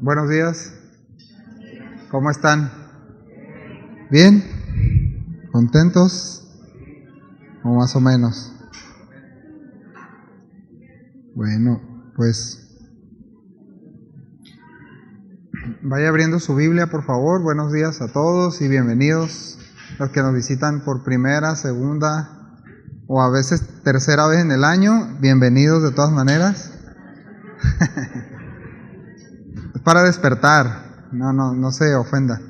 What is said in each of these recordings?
Buenos días. ¿Cómo están? ¿Bien? ¿Contentos? ¿O más o menos? Bueno, pues vaya abriendo su Biblia, por favor. Buenos días a todos y bienvenidos los que nos visitan por primera, segunda o a veces tercera vez en el año. Bienvenidos de todas maneras. Es para despertar, no se ofenda.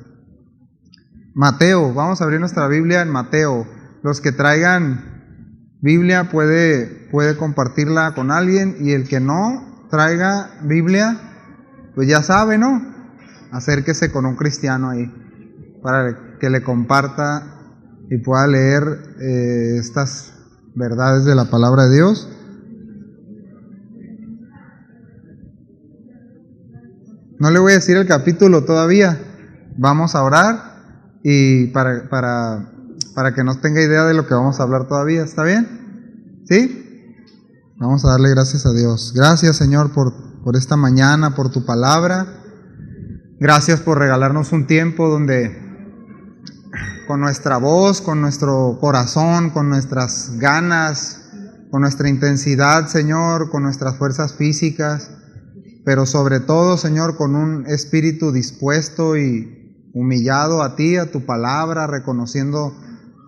Mateo, vamos a abrir nuestra Biblia en Mateo. Los que traigan Biblia puede compartirla con alguien, y el que no traiga Biblia, pues ya sabe, ¿no? Acérquese con un cristiano ahí para que le comparta y pueda leer estas verdades de la palabra de Dios. No le voy a decir el capítulo todavía. Vamos a orar y para que nos tenga idea de lo que vamos a hablar todavía. ¿Está bien? ¿Sí? Vamos a darle gracias a Dios. Gracias, Señor, por esta mañana, por tu palabra. Gracias por regalarnos un tiempo donde con nuestra voz, con nuestro corazón, con nuestras ganas, con nuestra intensidad, Señor, con nuestras fuerzas físicas, pero sobre todo, Señor, con un espíritu dispuesto y humillado a ti, a tu palabra, reconociendo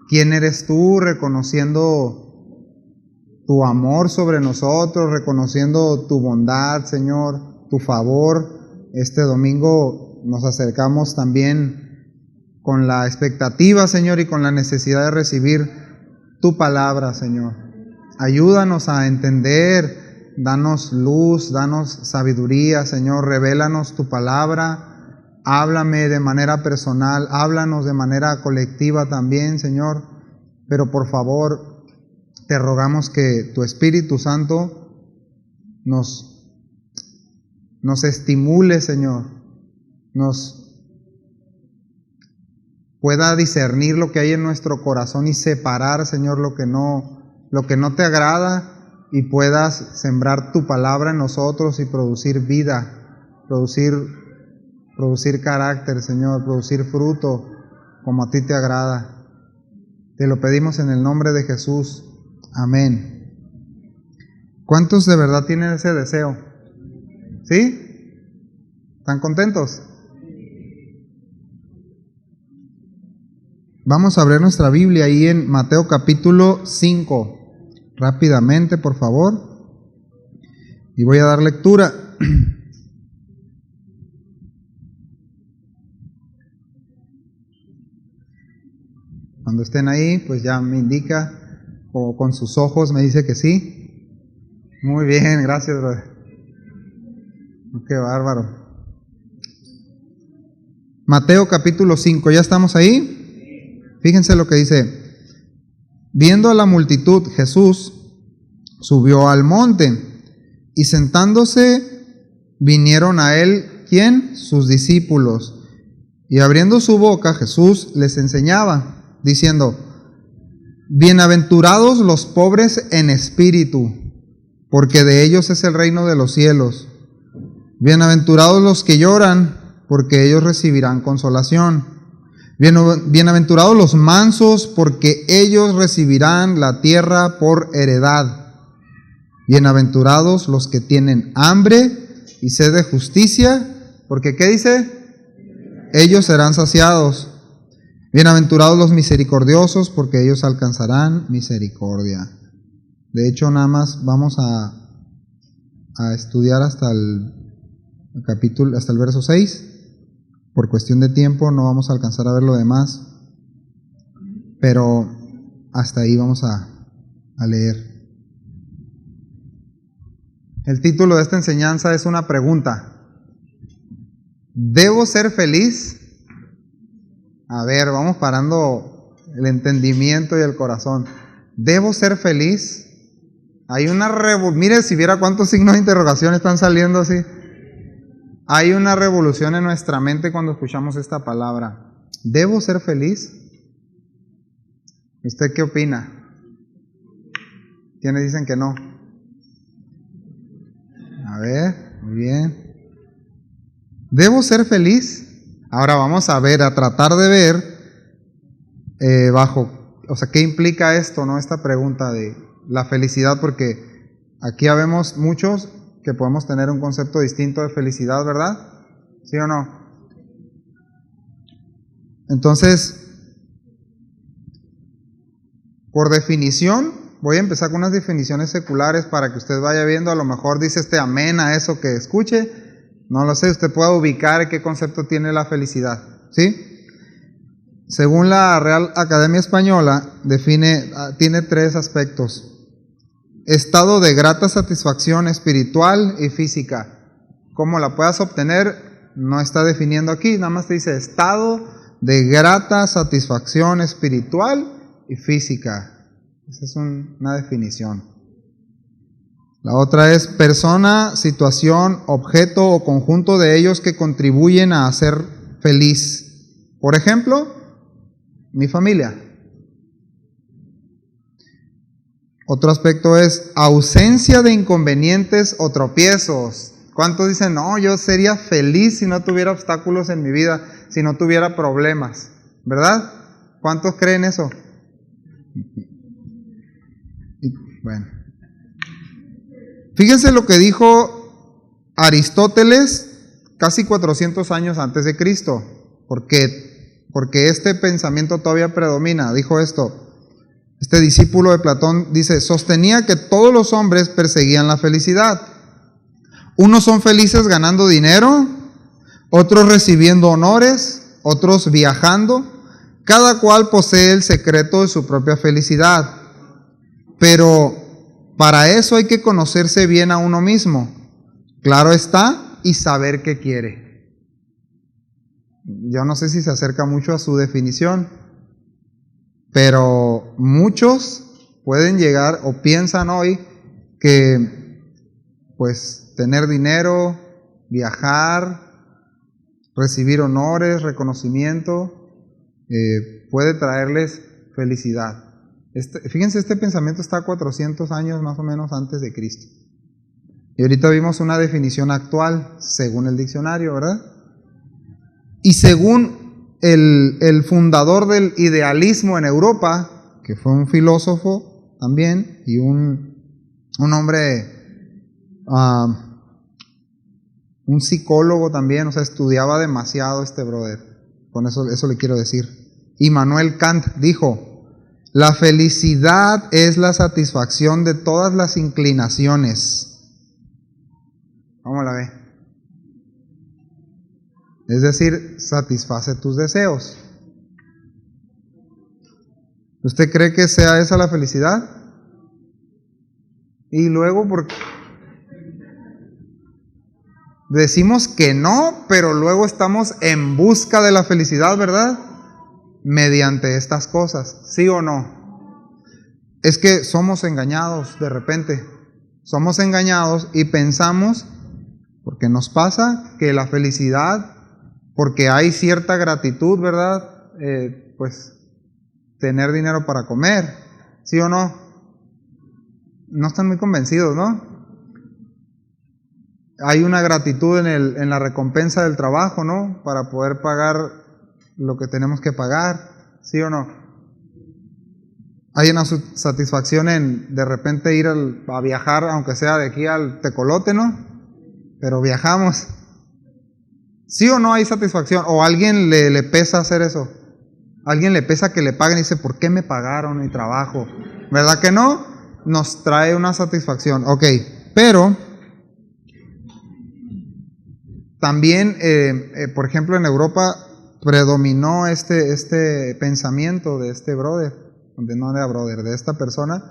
quién eres tú, reconociendo tu amor sobre nosotros, reconociendo tu bondad, Señor, tu favor. Este domingo nos acercamos también con la expectativa, Señor, y con la necesidad de recibir tu palabra, Señor. Ayúdanos a entender. Danos luz, danos sabiduría, Señor, revélanos tu palabra, háblame de manera personal, háblanos de manera colectiva también, Señor, pero por favor, te rogamos que tu Espíritu Santo nos estimule, Señor, nos pueda discernir lo que hay en nuestro corazón y separar, Señor, lo que no te agrada, y puedas sembrar tu palabra en nosotros y producir vida, producir carácter, Señor, producir fruto como a ti te agrada. Te lo pedimos en el nombre de Jesús. Amén. ¿Cuántos de verdad tienen ese deseo? ¿Sí? ¿Están contentos? Vamos a abrir nuestra Biblia ahí en Mateo capítulo 5. Rápidamente, por favor, y voy a dar lectura. Cuando estén ahí, pues ya me indica, o con sus ojos me dice que sí. Muy bien, gracias, brother. Qué bárbaro. Mateo capítulo 5, ¿ya estamos ahí? Fíjense lo que dice. Viendo a la multitud, Jesús subió al monte, y sentándose, vinieron a él, ¿quién? Sus discípulos. Y abriendo su boca, Jesús les enseñaba, diciendo: Bienaventurados los pobres en espíritu, porque de ellos es el reino de los cielos. Bienaventurados los que lloran, porque ellos recibirán consolación. Bienaventurados los mansos, porque ellos recibirán la tierra por heredad. Bienaventurados los que tienen hambre y sed de justicia, porque ¿qué dice? Ellos serán saciados. Bienaventurados los misericordiosos, porque ellos alcanzarán misericordia. De hecho, nada más vamos a estudiar hasta el verso 6. Por cuestión de tiempo no vamos a alcanzar a ver lo demás, pero hasta ahí vamos a leer. El título de esta enseñanza es una pregunta. ¿Debo ser feliz? A ver, vamos parando el entendimiento y el corazón. ¿Debo ser feliz? Hay una mire, si viera cuántos signos de interrogación están saliendo así. Hay una revolución en nuestra mente cuando escuchamos esta palabra. ¿Debo ser feliz? ¿Usted qué opina? ¿Quiénes dicen que no? A ver, muy bien. ¿Debo ser feliz? Ahora vamos a ver, a tratar de ver ¿qué implica esto, no? Esta pregunta de la felicidad, porque aquí ya vemos muchos que podemos tener un concepto distinto de felicidad, ¿verdad? ¿Sí o no? Entonces, por definición, voy a empezar con unas definiciones seculares para que usted vaya viendo, a lo mejor dice amén a eso que escuche, no lo sé, usted pueda ubicar qué concepto tiene la felicidad, ¿sí? Según la Real Academia Española, tiene 3 aspectos: estado de grata satisfacción espiritual y física. ¿Cómo la puedas obtener? No está definiendo aquí, nada más te dice estado de grata satisfacción espiritual y física. Esa es una definición. La otra es persona, situación, objeto o conjunto de ellos que contribuyen a hacer feliz. Por ejemplo, mi familia. Otro aspecto es ausencia de inconvenientes o tropiezos. ¿Cuántos dicen, no, yo sería feliz si no tuviera obstáculos en mi vida, si no tuviera problemas? ¿Verdad? ¿Cuántos creen eso? Bueno. Fíjense lo que dijo Aristóteles casi 400 años antes de Cristo. Porque este pensamiento todavía predomina. Dijo esto. Este discípulo de Platón dice, sostenía que todos los hombres perseguían la felicidad. Unos son felices ganando dinero, otros recibiendo honores, otros viajando. Cada cual posee el secreto de su propia felicidad. Pero para eso hay que conocerse bien a uno mismo. Claro está, y saber qué quiere. Yo no sé si se acerca mucho a su definición, pero muchos pueden llegar o piensan hoy que pues tener dinero, viajar, recibir honores, reconocimiento, puede traerles felicidad. Fíjense, este pensamiento está 400 años más o menos antes de Cristo. Y ahorita vimos una definición actual según el diccionario, ¿verdad? Y según el fundador del idealismo en Europa, que fue un filósofo también y un hombre, un psicólogo también, o sea, estudiaba demasiado este brother. Con eso le quiero decir. Immanuel Kant dijo, la felicidad es la satisfacción de todas las inclinaciones. ¿Cómo la ve? Es decir, satisface tus deseos. ¿Usted cree que sea esa la felicidad? Y luego, porque decimos que no, pero luego estamos en busca de la felicidad, ¿verdad? Mediante estas cosas, ¿sí o no? Es que somos engañados de repente. Somos engañados y pensamos, porque nos pasa, que la felicidad, porque hay cierta gratitud, ¿verdad? Pues tener dinero para comer, ¿sí o no? No están muy convencidos, ¿no? Hay una gratitud en la recompensa del trabajo, ¿no? Para poder pagar lo que tenemos que pagar, ¿sí o no? Hay una satisfacción en de repente ir a viajar, aunque sea de aquí al Tecolote, ¿no? Pero viajamos. ¿Sí o no hay satisfacción? ¿O a alguien le pesa hacer eso? ¿A alguien le pesa que le paguen y dice, ¿por qué me pagaron mi trabajo? ¿Verdad que no? Nos trae una satisfacción. Ok, pero también, por ejemplo, en Europa predominó este pensamiento de este brother, de esta persona,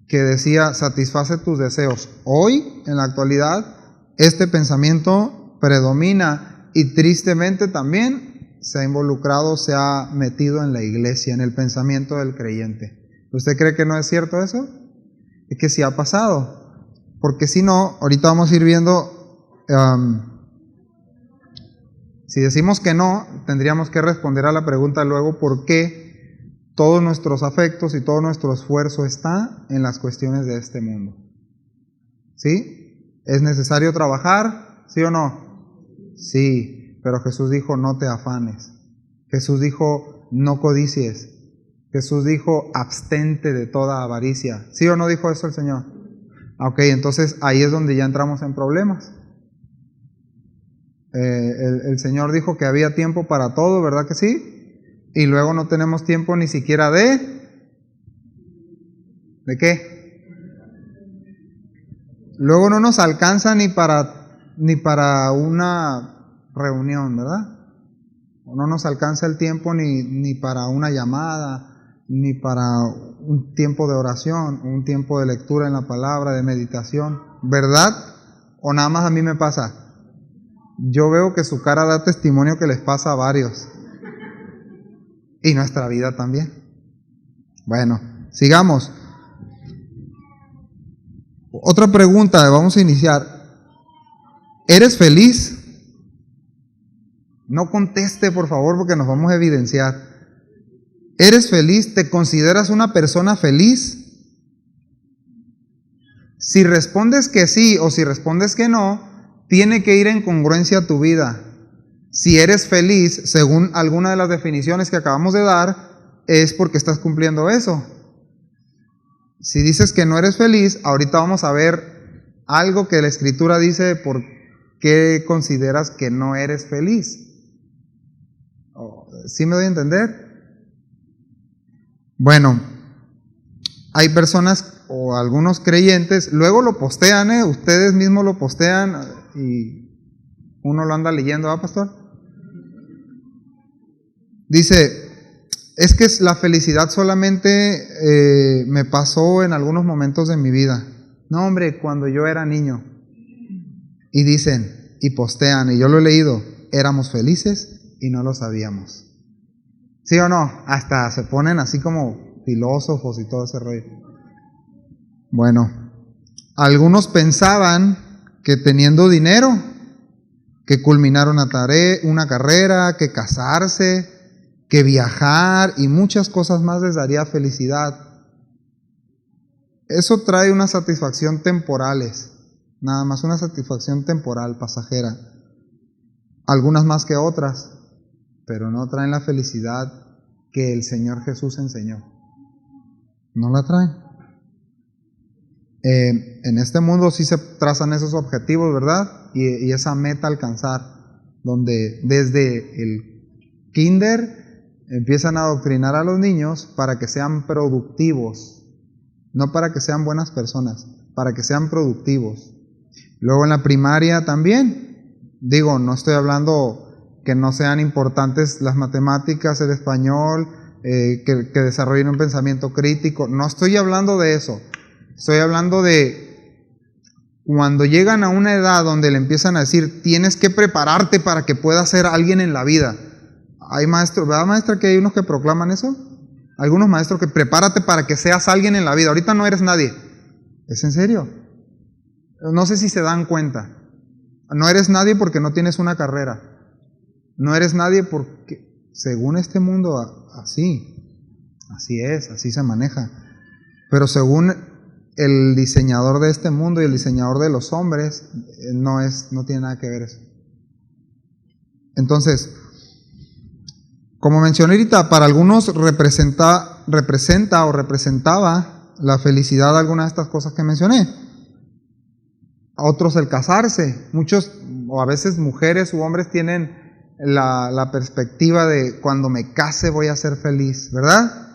que decía, satisface tus deseos. Hoy, en la actualidad, este pensamiento predomina y tristemente también se ha involucrado, se ha metido en la iglesia, en el pensamiento del creyente. ¿Usted cree que no es cierto eso? Es que sí ha pasado, porque si no, ahorita vamos a ir viendo, si decimos que no, tendríamos que responder a la pregunta luego por qué todos nuestros afectos y todo nuestro esfuerzo está en las cuestiones de este mundo. ¿Sí? Es necesario trabajar, ¿Sí o no? Sí, pero Jesús dijo, no te afanes. Jesús dijo, no codicies. Jesús dijo, abstente de toda avaricia. ¿Sí o no dijo eso el Señor? Ok, entonces ahí es donde ya entramos en problemas. El Señor dijo que había tiempo para todo, ¿verdad que sí? Y luego no tenemos tiempo ni siquiera ¿de qué? Luego no nos alcanza ni para una reunión, ¿verdad? No nos alcanza el tiempo ni para una llamada, ni para un tiempo de oración, un tiempo de lectura en la palabra, de meditación, ¿verdad? ¿O nada más a mí me pasa? Yo veo que su cara da testimonio que les pasa a varios. Y nuestra vida también. Bueno, sigamos. Otra pregunta, vamos a iniciar. ¿Eres feliz? No conteste, por favor, porque nos vamos a evidenciar. ¿Eres feliz? ¿Te consideras una persona feliz? Si respondes que sí o si respondes que no, tiene que ir en congruencia a tu vida. Si eres feliz, según alguna de las definiciones que acabamos de dar, es porque estás cumpliendo eso. Si dices que no eres feliz, ahorita vamos a ver algo que la Escritura dice por qué consideras que no eres feliz. ¿Sí me doy a entender? Bueno, hay personas o algunos creyentes, luego lo postean, ustedes mismos lo postean y uno lo anda leyendo, ¿ah, pastor? Dice, es que la felicidad solamente me pasó en algunos momentos de mi vida. No, hombre, cuando yo era niño. Y dicen, y postean, y yo lo he leído, éramos felices y no lo sabíamos. ¿Sí o no? Hasta se ponen así como filósofos y todo ese rollo. Bueno, algunos pensaban que teniendo dinero, que culminar una carrera, que casarse, que viajar y muchas cosas más les daría felicidad. Eso trae una satisfacción temporales, nada más una satisfacción temporal, pasajera. Algunas más que otras, pero no traen la felicidad que el Señor Jesús enseñó. No la traen. En este mundo sí se trazan esos objetivos, ¿verdad? Y esa meta alcanzar, donde desde el kinder empiezan a adoctrinar a los niños para que sean productivos, no para que sean buenas personas, para que sean productivos. Luego en la primaria también, digo, no estoy hablando que no sean importantes las matemáticas, el español, que desarrollen un pensamiento crítico, no estoy hablando de eso. Estoy hablando de cuando llegan a una edad donde le empiezan a decir, tienes que prepararte para que puedas ser alguien en la vida. Hay maestros, ¿verdad, maestra, que hay unos que proclaman eso? Algunos maestros que prepárate para que seas alguien en la vida. Ahorita no eres nadie. ¿Es en serio? No sé si se dan cuenta. No eres nadie porque no tienes una carrera. No eres nadie porque, según este mundo, así es, así se maneja. Pero según el diseñador de este mundo y el diseñador de los hombres, no tiene nada que ver eso. Entonces, como mencioné ahorita, para algunos representa o representaba la felicidad alguna de estas cosas que mencioné. A otros el casarse. Muchos, o a veces mujeres u hombres, tienen la perspectiva de cuando me case voy a ser feliz, ¿verdad?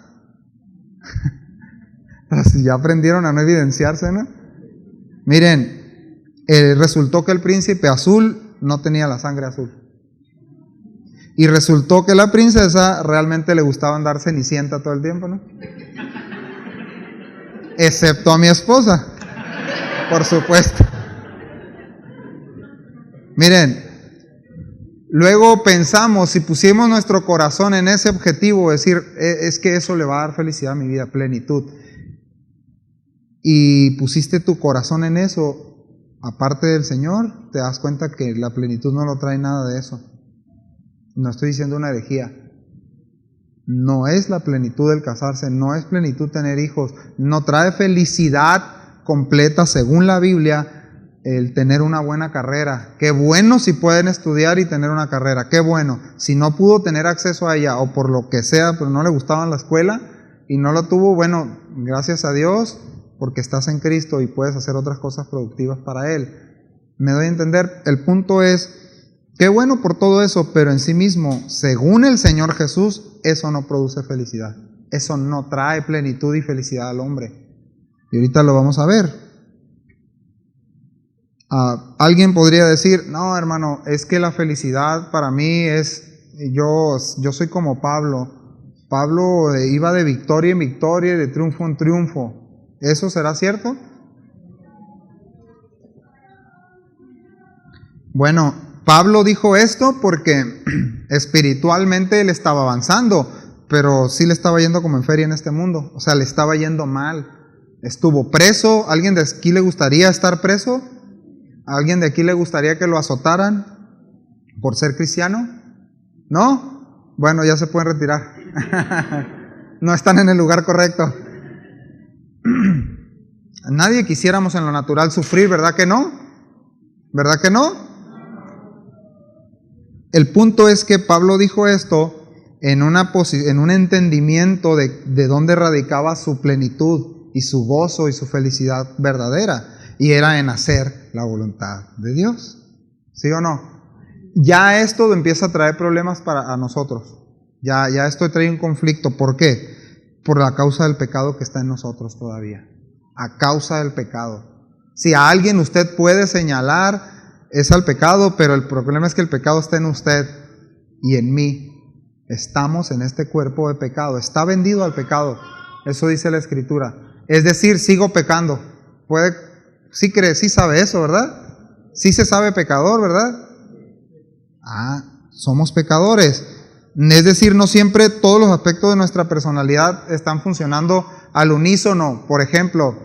Así ya aprendieron a no evidenciarse, ¿no? Miren, resultó que el príncipe azul no tenía la sangre azul. Y resultó que la princesa realmente le gustaba andar cenicienta todo el tiempo, ¿no? Excepto a mi esposa, por supuesto. Miren, luego pensamos, si pusimos nuestro corazón en ese objetivo, decir, es que eso le va a dar felicidad a mi vida, plenitud. Y pusiste tu corazón en eso, aparte del Señor, te das cuenta que la plenitud no lo trae nada de eso. No estoy diciendo una herejía. No es la plenitud el casarse, no es plenitud tener hijos, no trae felicidad completa según la Biblia el tener una buena carrera. Qué bueno si pueden estudiar y tener una carrera, qué bueno. Si no pudo tener acceso a ella o por lo que sea, pero no le gustaba la escuela y no lo tuvo, bueno, gracias a Dios porque estás en Cristo y puedes hacer otras cosas productivas para Él. Me doy a entender, el punto es, qué bueno por todo eso, pero en sí mismo, según el Señor Jesús, eso no produce felicidad. Eso no trae plenitud y felicidad al hombre. Y ahorita lo vamos a ver. Alguien podría decir, no hermano, es que la felicidad para mí es, yo soy como Pablo. Pablo iba de victoria en victoria y de triunfo en triunfo. ¿Eso será cierto? Bueno, Pablo dijo esto porque espiritualmente él estaba avanzando, pero sí le estaba yendo como en feria en este mundo. O sea, le estaba yendo mal. Estuvo preso. ¿Alguien de aquí le gustaría estar preso? ¿A alguien de aquí le gustaría que lo azotaran por ser cristiano? ¿No? Bueno, ya se pueden retirar. No están en el lugar correcto. Nadie quisiéramos en lo natural sufrir, ¿verdad que no? ¿Verdad que no? El punto es que Pablo dijo esto en un entendimiento de dónde radicaba su plenitud y su gozo y su felicidad verdadera. Y era en hacer la voluntad de Dios. ¿Sí o no? Ya esto empieza a traer problemas a nosotros. Ya esto trae un conflicto. ¿Por qué? Por la causa del pecado que está en nosotros todavía. A causa del pecado. Si a alguien usted puede señalar, es al pecado, pero el problema es que el pecado está en usted y en mí. Estamos en este cuerpo de pecado. Está vendido al pecado. Eso dice la Escritura. Es decir, sigo pecando. Sí cree, sí sabe eso, ¿verdad? Sí se sabe pecador, ¿verdad? Somos pecadores. Es decir, no siempre todos los aspectos de nuestra personalidad están funcionando al unísono. Por ejemplo,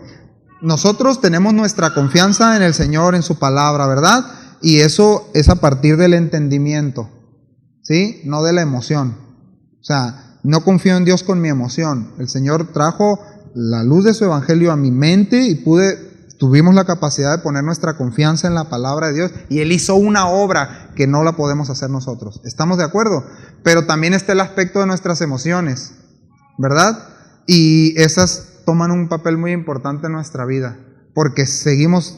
nosotros tenemos nuestra confianza en el Señor, en su palabra, ¿verdad? Y eso es a partir del entendimiento, ¿sí? No de la emoción. O sea, no confío en Dios con mi emoción. El Señor trajo la luz de su evangelio a mi mente y tuvimos la capacidad de poner nuestra confianza en la palabra de Dios y Él hizo una obra que no la podemos hacer nosotros. ¿Estamos de acuerdo? Pero también está el aspecto de nuestras emociones, ¿verdad? Y esas toman un papel muy importante en nuestra vida, porque seguimos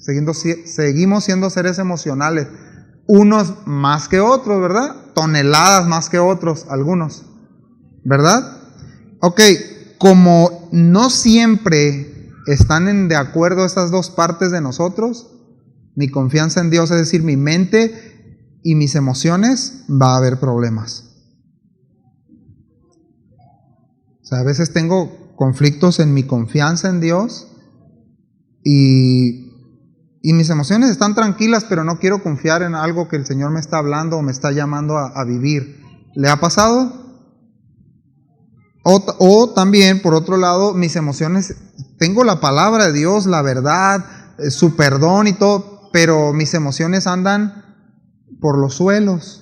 siendo seres emocionales, unos más que otros, ¿verdad? Toneladas más que otros, algunos, ¿verdad? Ok, como no siempre están de acuerdo estas dos partes de nosotros, mi confianza en Dios, es decir, mi mente y mis emociones, va a haber problemas. O sea, a veces tengo conflictos en mi confianza en Dios y mis emociones están tranquilas, pero no quiero confiar en algo que el Señor me está hablando o me está llamando a vivir. ¿Le ha pasado? O también, por otro lado, mis emociones, tengo la palabra de Dios, la verdad, su perdón y todo, pero mis emociones andan por los suelos,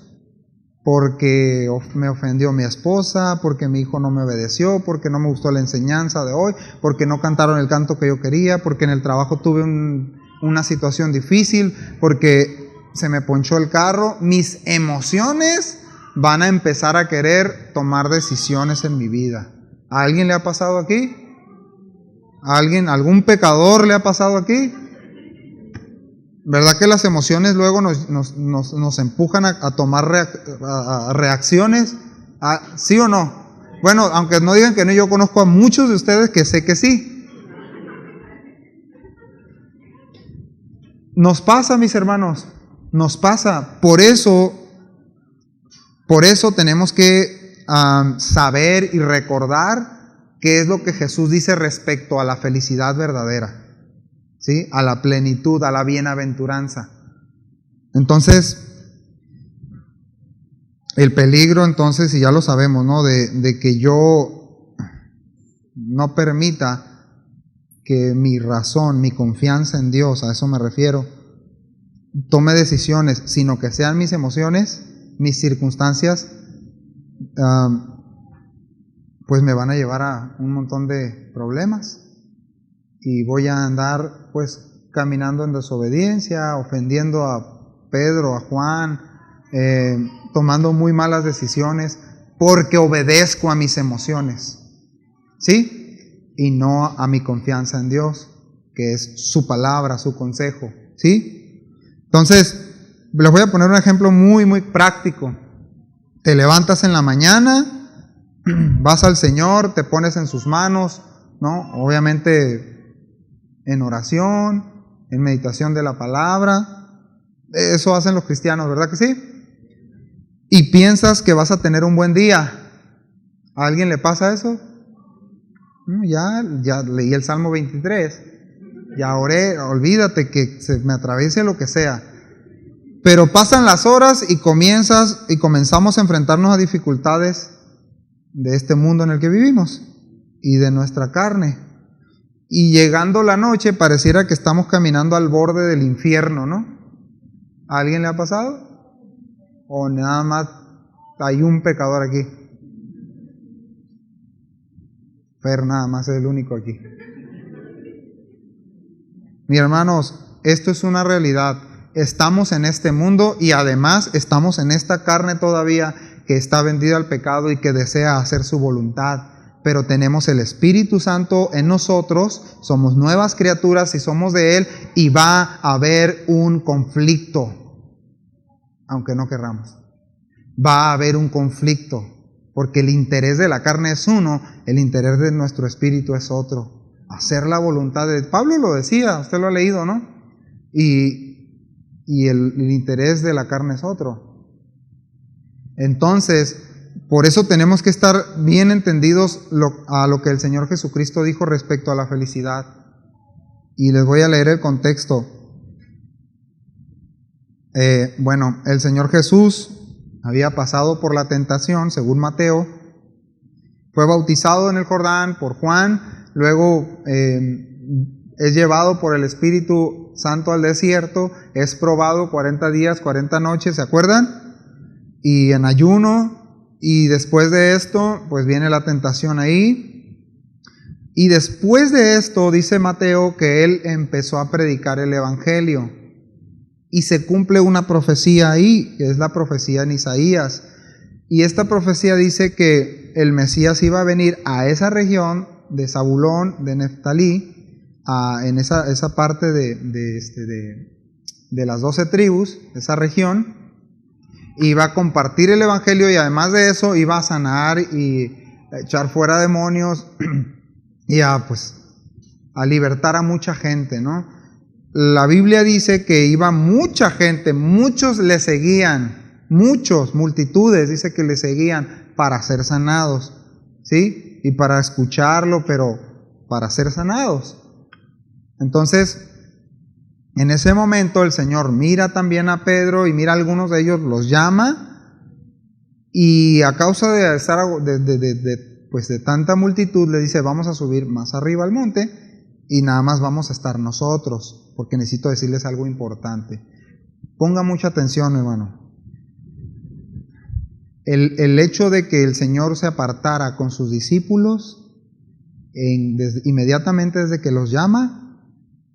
porque me ofendió mi esposa, porque mi hijo no me obedeció, porque no me gustó la enseñanza de hoy, porque no cantaron el canto que yo quería, porque en el trabajo tuve una situación difícil, porque se me ponchó el carro. Mis emociones van a empezar a querer tomar decisiones en mi vida. ¿A alguien le ha pasado aquí? ¿A algún pecador le ha pasado aquí? ¿Verdad que las emociones luego nos empujan a tomar reacciones? ¿Sí o no? Bueno, aunque no digan que no, yo conozco a muchos de ustedes que sé que sí. Nos pasa, mis hermanos, nos pasa. Por eso tenemos que saber y recordar qué es lo que Jesús dice respecto a la felicidad verdadera, ¿sí? A la plenitud, a la bienaventuranza. Entonces, el peligro, entonces, y ya lo sabemos, ¿no? De que yo no permita que mi razón, mi confianza en Dios, a eso me refiero, tome decisiones, sino que sean mis emociones, mis circunstancias, pues me van a llevar a un montón de problemas y voy a andar pues caminando en desobediencia, ofendiendo a Pedro, a Juan, tomando muy malas decisiones, porque obedezco a mis emociones, ¿sí? Y no a mi confianza en Dios, que es su palabra, su consejo, ¿sí? Entonces, les voy a poner un ejemplo muy, muy práctico. Te levantas en la mañana, vas al Señor, te pones en sus manos, ¿no? Obviamente en oración, en meditación de la palabra. Eso hacen los cristianos, ¿verdad que sí? Y piensas que vas a tener un buen día. ¿A alguien le pasa eso? Ya leí el Salmo 23, ya oré, olvídate que se me atraviese lo que sea. Pero pasan las horas y comenzamos a enfrentarnos a dificultades de este mundo en el que vivimos y de nuestra carne. Y llegando la noche pareciera que estamos caminando al borde del infierno, ¿no? ¿A alguien le ha pasado? ¿O nada más hay un pecador aquí? Fer nada más es el único aquí. Mis hermanos, esto es una realidad. Estamos en este mundo y además estamos en esta carne todavía que está vendida al pecado y que desea hacer su voluntad. Pero tenemos el Espíritu Santo en nosotros, somos nuevas criaturas y somos de Él, y va a haber un conflicto, aunque no querramos. Va a haber un conflicto, porque el interés de la carne es uno, el interés de nuestro espíritu es otro. Hacer la voluntad de Pablo lo decía, usted lo ha leído, ¿no? Y el interés de la carne es otro. Entonces, por eso tenemos que estar bien entendidos a lo que el Señor Jesucristo dijo respecto a la felicidad. Y les voy a leer el contexto. El Señor Jesús había pasado por la tentación, según Mateo, fue bautizado en el Jordán por Juan, luego es llevado por el Espíritu Santo al desierto, es probado 40 días, 40 noches, ¿se acuerdan? Y en ayuno, y después de esto, pues viene la tentación ahí. Y después de esto, dice Mateo, que él empezó a predicar el Evangelio. Y se cumple una profecía ahí, que es la profecía en Isaías. Y esta profecía dice que el Mesías iba a venir a esa región de Zabulón, de Neftalí, en esa parte de las 12 tribus, esa región. Iba a compartir el Evangelio y además de eso iba a sanar y a echar fuera demonios y a libertar a mucha gente, ¿no? La Biblia dice que iba mucha gente, muchos le seguían, multitudes, dice que le seguían para ser sanados, ¿sí? Y para escucharlo, pero para ser sanados. Entonces, en ese momento el Señor mira también a Pedro y mira a algunos de ellos, los llama, y a causa de estar de tanta multitud le dice: vamos a subir más arriba al monte y nada más vamos a estar nosotros, porque necesito decirles algo importante. Ponga mucha atención, hermano. El hecho de que el Señor se apartara con sus discípulos inmediatamente desde que los llama,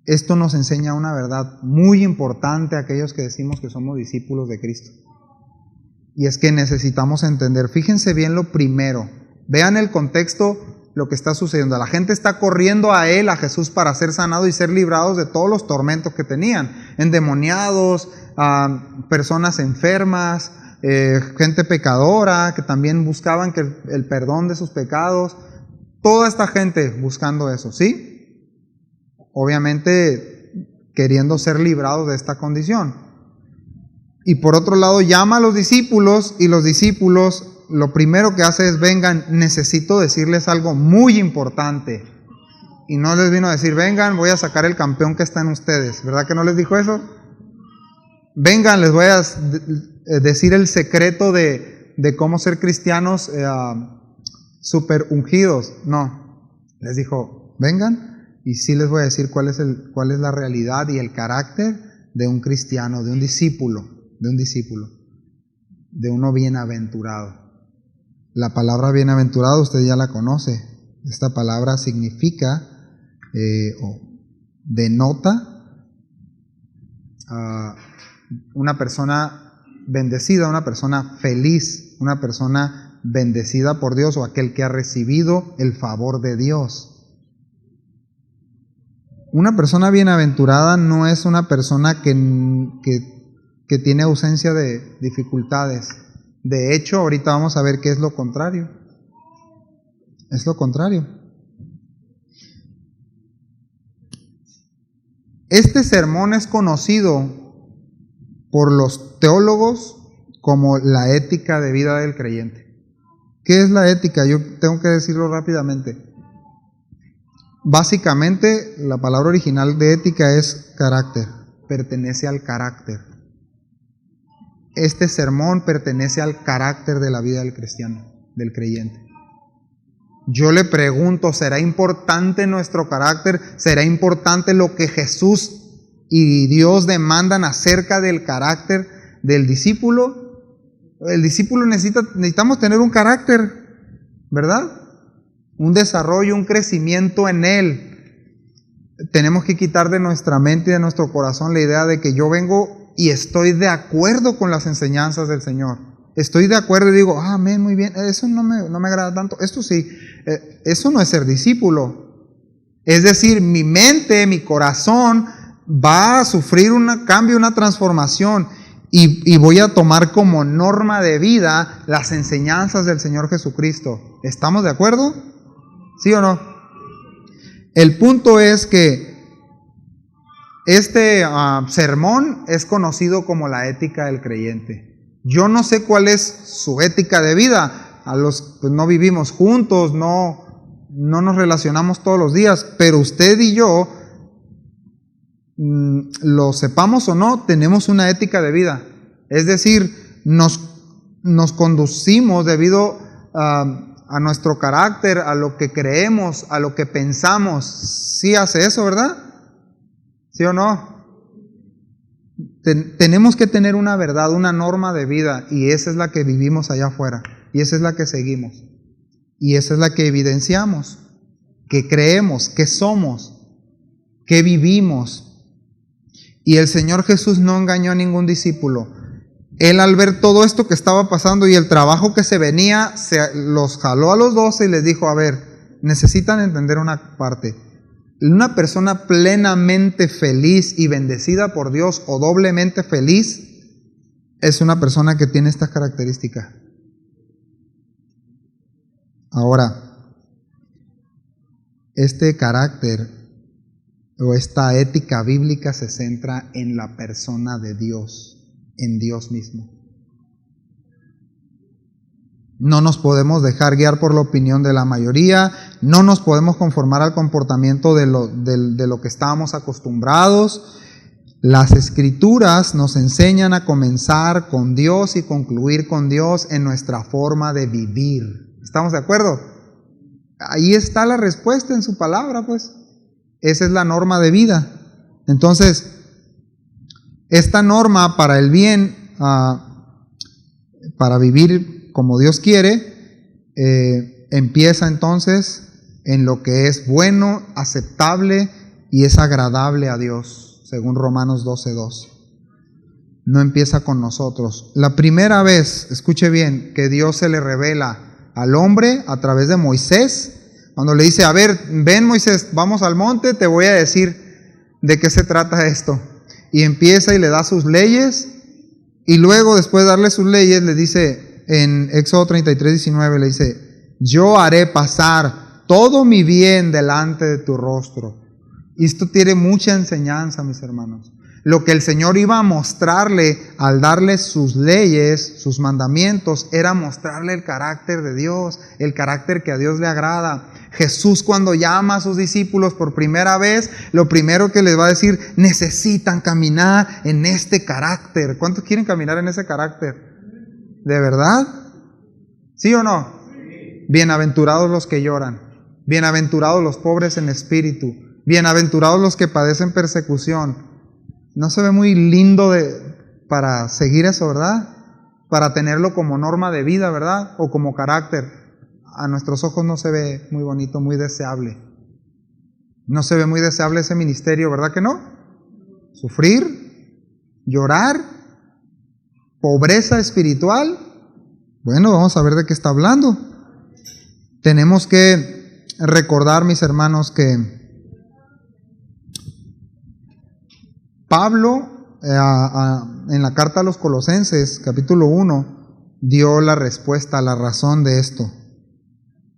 esto nos enseña una verdad muy importante a aquellos que decimos que somos discípulos de Cristo. Y es que necesitamos entender, fíjense bien lo primero, vean el contexto, lo que está sucediendo. La gente está corriendo a Él, a Jesús, para ser sanado y ser librados de todos los tormentos que tenían. Endemoniados, personas enfermas, gente pecadora, que también buscaban el perdón de sus pecados. Toda esta gente buscando eso, ¿sí? Obviamente queriendo ser librados de esta condición. Y por otro lado llama a los discípulos, y los discípulos lo primero que hace es: vengan, necesito decirles algo muy importante. Y no les vino a decir: vengan, voy a sacar el campeón que está en ustedes. ¿Verdad que no les dijo eso? Vengan, les voy a decir el secreto de cómo ser cristianos super ungidos. No, les dijo: vengan, y sí les voy a decir cuál es la realidad y el carácter de un cristiano, de un discípulo, de uno bienaventurado. La palabra bienaventurado usted ya la conoce. Esta palabra significa o denota una persona bendecida, una persona feliz, una persona bendecida por Dios, o aquel que ha recibido el favor de Dios. Una persona bienaventurada no es una persona que tiene ausencia de dificultades. De hecho, ahorita vamos a ver qué es lo contrario. Es lo contrario. Este sermón es conocido por los teólogos como la ética de vida del creyente. ¿Qué es la ética? Yo tengo que decirlo rápidamente. Básicamente, la palabra original de ética es carácter, pertenece al carácter. Este sermón pertenece al carácter de la vida del cristiano, del creyente. Yo le pregunto, ¿será importante nuestro carácter? ¿Será importante lo que Jesús y Dios demandan acerca del carácter del discípulo? El discípulo necesitamos tener un carácter, ¿verdad? Un desarrollo, un crecimiento en él. Tenemos que quitar de nuestra mente y de nuestro corazón la idea de que yo vengo y estoy de acuerdo con las enseñanzas del Señor. Estoy de acuerdo y digo, amén, muy bien, eso no me agrada tanto. Esto sí, eso no es ser discípulo. Es decir, mi mente, mi corazón va a sufrir un cambio, una transformación, y voy a tomar como norma de vida las enseñanzas del Señor Jesucristo. ¿Estamos de acuerdo? ¿Sí o no? El punto es que este sermón es conocido como la ética del creyente. Yo no sé cuál es su ética de vida. Pues no vivimos juntos, no nos relacionamos todos los días, pero usted y yo, lo sepamos o no, tenemos una ética de vida. Es decir, nos conducimos debido a nuestro carácter, a lo que creemos, a lo que pensamos. ¿Sí hace eso, verdad? ¿Sí o no? Tenemos que tener una verdad, una norma de vida, y esa es la que vivimos allá afuera, y esa es la que seguimos, y esa es la que evidenciamos, que creemos, que somos, que vivimos. Y el Señor Jesús no engañó a ningún discípulo. Él, al ver todo esto que estaba pasando y el trabajo que se venía, los jaló a los 12 y les dijo, a ver, necesitan entender una parte. Una persona plenamente feliz y bendecida por Dios, o doblemente feliz, es una persona que tiene esta característica. Ahora, este carácter o esta ética bíblica se centra en la persona de Dios, en Dios mismo. No nos podemos dejar guiar por la opinión de la mayoría, no nos podemos conformar al comportamiento de lo que estábamos acostumbrados. Las Escrituras nos enseñan a comenzar con Dios y concluir con Dios en nuestra forma de vivir. ¿Estamos de acuerdo? Ahí está la respuesta en su palabra, pues. Esa es la norma de vida. Entonces, esta norma para el bien, para vivir como Dios quiere, empieza entonces en lo que es bueno, aceptable y es agradable a Dios, según Romanos 12:2. No empieza con nosotros. La primera vez, escuche bien, que Dios se le revela al hombre a través de Moisés, cuando le dice, a ver, ven Moisés, vamos al monte, te voy a decir de qué se trata esto. Y empieza y le da sus leyes, y luego después de darle sus leyes le dice, en Éxodo 33:19 le dice, yo haré pasar todo mi bien delante de tu rostro. Y esto tiene mucha enseñanza, mis hermanos. Lo que el Señor iba a mostrarle al darle sus leyes, sus mandamientos, era mostrarle el carácter de Dios, el carácter que a Dios le agrada. Jesús, cuando llama a sus discípulos por primera vez, lo primero que les va a decir, necesitan caminar en este carácter. ¿Cuántos quieren caminar en ese carácter? ¿De verdad? ¿Sí o no? Sí. Bienaventurados los que lloran, bienaventurados los pobres en espíritu, bienaventurados los que padecen persecución. ¿No se ve muy lindo para seguir eso, verdad? Para tenerlo como norma de vida, ¿verdad? O como carácter. A nuestros ojos no se ve muy bonito, muy deseable. No se ve muy deseable ese ministerio, ¿verdad que no? Sufrir, llorar, pobreza espiritual. Bueno, vamos a ver de qué está hablando. Tenemos que recordar, mis hermanos, que Pablo, en la carta a los Colosenses, capítulo 1, dio la respuesta, la razón de esto.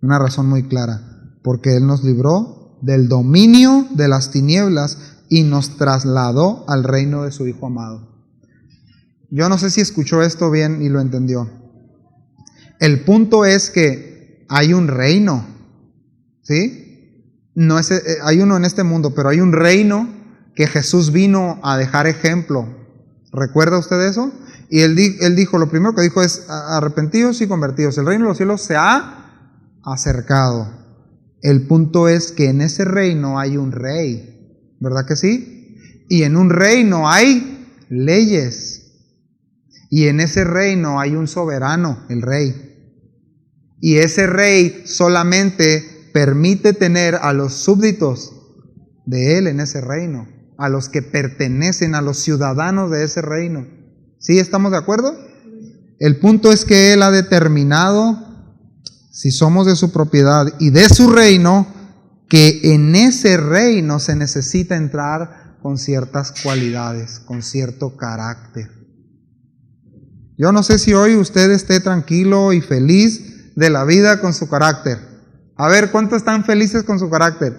Una razón muy clara. Porque Él nos libró del dominio de las tinieblas y nos trasladó al reino de su Hijo amado. Yo no sé si escuchó esto bien y lo entendió. El punto es que hay un reino, ¿sí? No es, hay uno en este mundo, pero hay un reino que Jesús vino a dejar ejemplo. ¿Recuerda usted eso? Y él dijo, lo primero que dijo es, arrepentidos y convertidos. El reino de los cielos se ha acercado. El punto es que en ese reino hay un rey, ¿verdad que sí? Y en un reino hay leyes. Y en ese reino hay un soberano, el rey. Y ese rey solamente permite tener a los súbditos de él en ese reino, a los que pertenecen, a los ciudadanos de ese reino. ¿Sí estamos de acuerdo? El punto es que Él ha determinado, si somos de su propiedad y de su reino, que en ese reino se necesita entrar con ciertas cualidades, con cierto carácter. Yo no sé si hoy usted esté tranquilo y feliz de la vida con su carácter. A ver, ¿cuántos están felices con su carácter?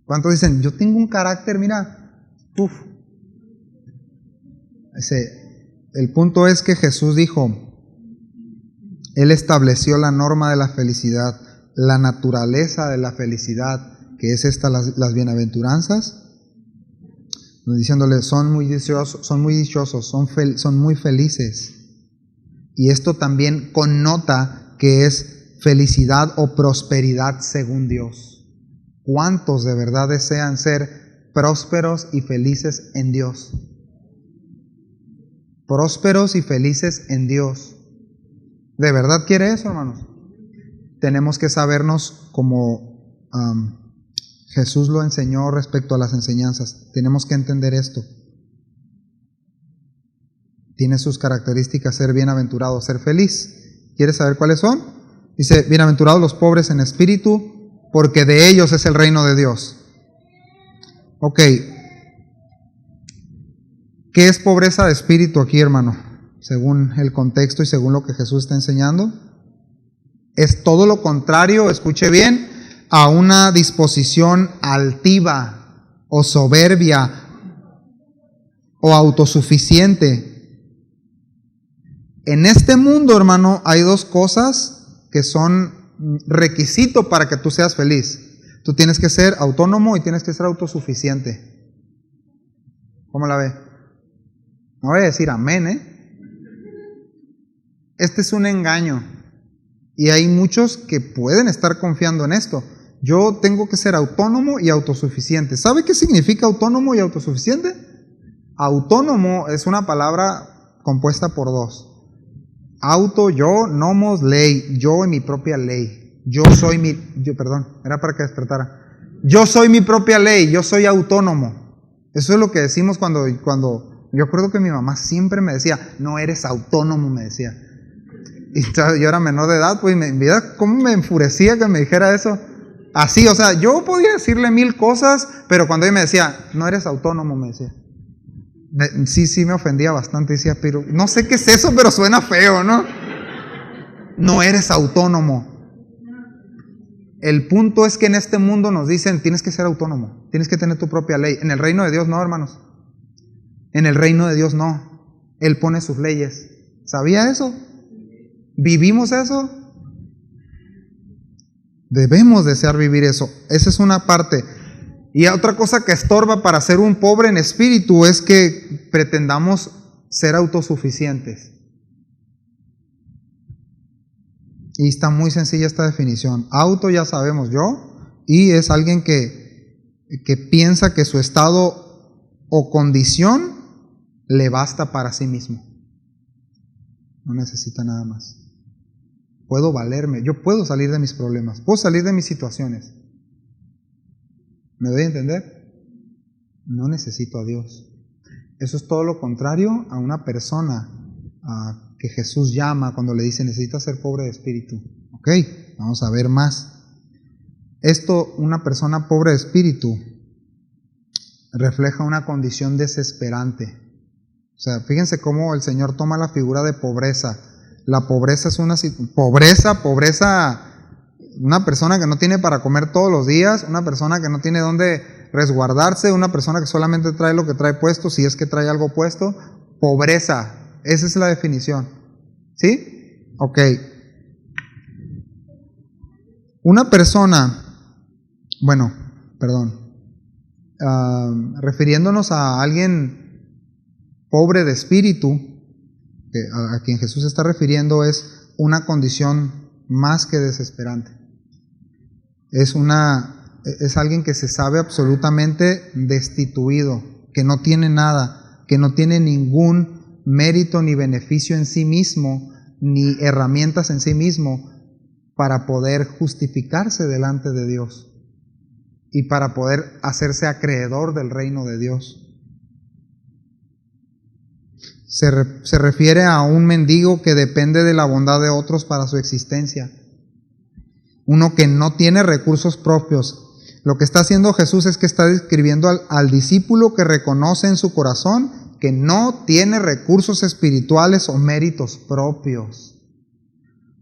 ¿Cuántos dicen, yo tengo un carácter, mira, uf? El punto es que Jesús dijo, Él estableció la norma de la felicidad, la naturaleza de la felicidad, que es esta, las bienaventuranzas, diciéndole, son muy dichosos, son muy felices. Y esto también connota que es felicidad o prosperidad según Dios. ¿Cuántos de verdad desean ser prósperos y felices en Dios? Prósperos y felices en Dios. ¿De verdad quiere eso, hermanos? Tenemos que sabernos como Jesús lo enseñó respecto a las enseñanzas. Tenemos que entender esto. Tiene sus características ser bienaventurado, ser feliz. ¿Quieres saber cuáles son? Dice, bienaventurados los pobres en espíritu, porque de ellos es el reino de Dios. Ok. ¿Qué es pobreza de espíritu aquí, hermano? Según el contexto y según lo que Jesús está enseñando. Es todo lo contrario, escuche bien, a una disposición altiva o soberbia o autosuficiente. En este mundo, hermano, hay dos cosas que son requisito para que tú seas feliz. Tú tienes que ser autónomo y tienes que ser autosuficiente. ¿Cómo la ve? No voy a decir amén, Este es un engaño. Y hay muchos que pueden estar confiando en esto. Yo tengo que ser autónomo y autosuficiente. ¿Sabe qué significa autónomo y autosuficiente? Autónomo es una palabra compuesta por dos. Auto, yo, nomos, ley. Yo y mi propia ley. Era para que despertara. Yo soy mi propia ley, yo soy autónomo. Eso es lo que decimos cuando yo recuerdo que mi mamá siempre me decía, no eres autónomo, me decía. Y yo era menor de edad, pues, mira cómo me enfurecía que me dijera eso. Así, o sea, yo podía decirle 1000 cosas, pero cuando ella me decía, no eres autónomo, me decía. Sí, me ofendía bastante. Decía, pero no sé qué es eso, pero suena feo, ¿no? No eres autónomo. El punto es que en este mundo nos dicen, tienes que ser autónomo, tienes que tener tu propia ley. En el reino de Dios no, hermanos. En el reino de Dios no. Él pone sus leyes. ¿Sabía eso? ¿Vivimos eso? Debemos desear vivir eso. Esa es una parte. Y otra cosa que estorba para ser un pobre en espíritu es que pretendamos ser autosuficientes. Y está muy sencilla esta definición. Auto ya sabemos yo, y es alguien que piensa que su estado o condición le basta para sí mismo. No necesita nada más. Puedo valerme, yo puedo salir de mis problemas, puedo salir de mis situaciones. ¿Me doy a entender? no necesito a Dios. Eso es todo lo contrario a una persona que Jesús llama cuando le dice necesitas ser pobre de espíritu. Ok, vamos a ver más. Esto, una persona pobre de espíritu, refleja una condición desesperante. O sea, fíjense cómo el Señor toma la figura de pobreza. La pobreza es una pobreza, una persona que no tiene para comer todos los días, una persona que no tiene dónde resguardarse, una persona que solamente trae lo que trae puesto, si es que trae algo puesto. Pobreza, esa es la definición. ¿Sí? Ok. Una persona, refiriéndonos a alguien pobre de espíritu, a quien Jesús se está refiriendo, es una condición más que desesperante. Es alguien que se sabe absolutamente destituido, que no tiene nada, que no tiene ningún mérito ni beneficio en sí mismo, ni herramientas en sí mismo para poder justificarse delante de Dios y para poder hacerse acreedor del reino de Dios. Se refiere a un mendigo que depende de la bondad de otros para su existencia. Uno que no tiene recursos propios. Lo que está haciendo Jesús es que está describiendo al discípulo que reconoce en su corazón que no tiene recursos espirituales o méritos propios.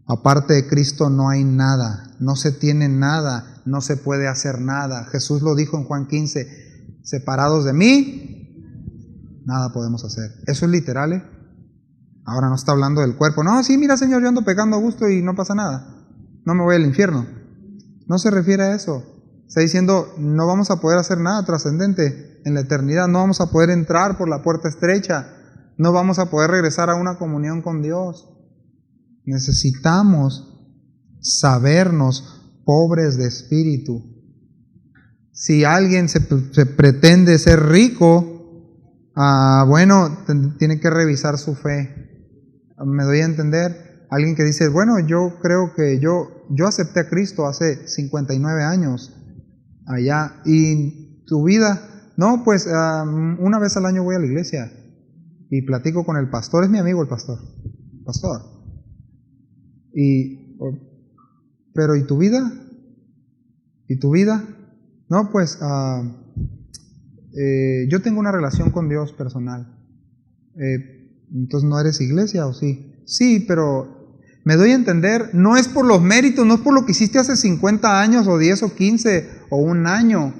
Aparte de Cristo no hay nada, no se tiene nada, no se puede hacer nada. Jesús lo dijo en Juan 15, separados de mí, nada podemos hacer. Eso es literal, ¿eh? Ahora no está hablando del cuerpo. No, sí, mira Señor, yo ando pecando a gusto y no pasa nada. No me voy al infierno. No se refiere a eso. Está diciendo, no vamos a poder hacer nada trascendente en la eternidad. No vamos a poder entrar por la puerta estrecha. No vamos a poder regresar a una comunión con Dios. Necesitamos sabernos pobres de espíritu. Si alguien se pretende ser rico, tiene que revisar su fe. ¿Me doy a entender? Alguien que dice, yo creo que yo acepté a Cristo hace 59 años allá, y tu vida, no, pues una vez al año voy a la iglesia y platico con el pastor, es mi amigo el pastor. Pero ¿y tu vida? ¿Y tu vida? No, pues yo tengo una relación con Dios personal. Entonces, ¿no eres iglesia o sí? Sí, pero me doy a entender, no es por los méritos, no es por lo que hiciste hace 50 años o 10 o 15 o un año.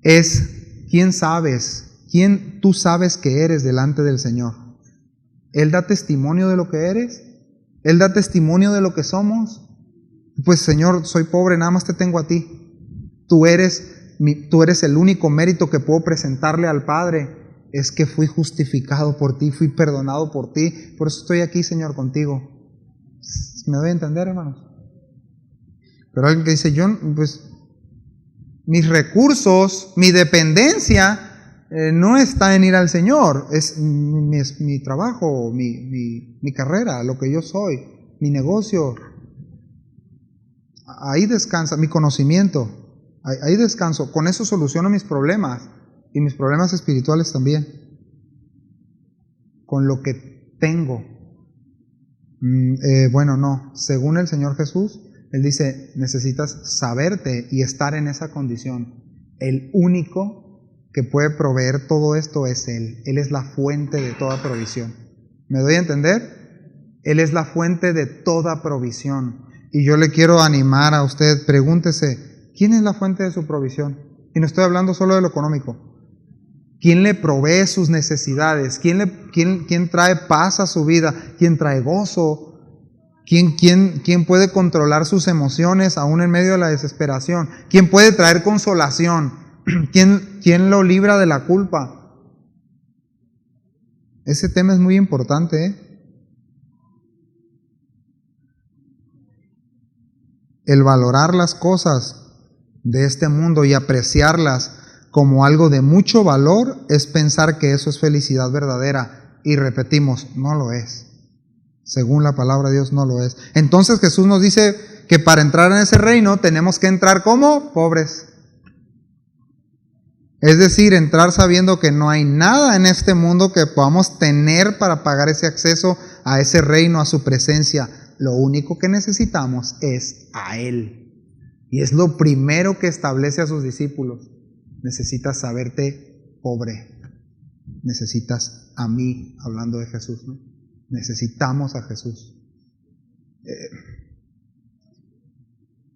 Es quién sabes, quién tú sabes que eres delante del Señor. Él da testimonio de lo que eres. Él da testimonio de lo que somos. Pues Señor, soy pobre, nada más te tengo a ti. Tú eres el único mérito que puedo presentarle al Padre. Es que fui justificado por ti, fui perdonado por ti. Por eso estoy aquí, Señor, contigo. ¿Me doy a entender, hermanos? Pero alguien que dice, mis recursos, mi dependencia no está en ir al Señor, es mi trabajo, mi carrera, lo que yo soy, mi negocio. Ahí descansa mi conocimiento, ahí descanso. Con eso soluciono mis problemas y mis problemas espirituales también. Con lo que tengo. No, según el Señor Jesús, Él dice, necesitas saberte y estar en esa condición. El único que puede proveer todo esto es Él. Él es la fuente de toda provisión. ¿Me doy a entender? Él es la fuente de toda provisión. Y yo le quiero animar a usted, pregúntese, ¿quién es la fuente de su provisión? Y no estoy hablando solo de lo económico. ¿Quién le provee sus necesidades? ¿Quién trae paz a su vida? ¿Quién trae gozo? ¿Quién puede controlar sus emociones aún en medio de la desesperación? ¿Quién puede traer consolación? ¿Quién lo libra de la culpa? Ese tema es muy importante, ¿eh? El valorar las cosas de este mundo y apreciarlas como algo de mucho valor es pensar que eso es felicidad verdadera. Y repetimos, no lo es. Según la palabra de Dios, no lo es. Entonces Jesús nos dice que para entrar en ese reino tenemos que entrar como pobres. Es decir, entrar sabiendo que no hay nada en este mundo que podamos tener para pagar ese acceso a ese reino, a su presencia. Lo único que necesitamos es a Él. Y es lo primero que establece a sus discípulos. Necesitas saberte pobre. Necesitas a mí, hablando de Jesús, ¿no? Necesitamos a Jesús.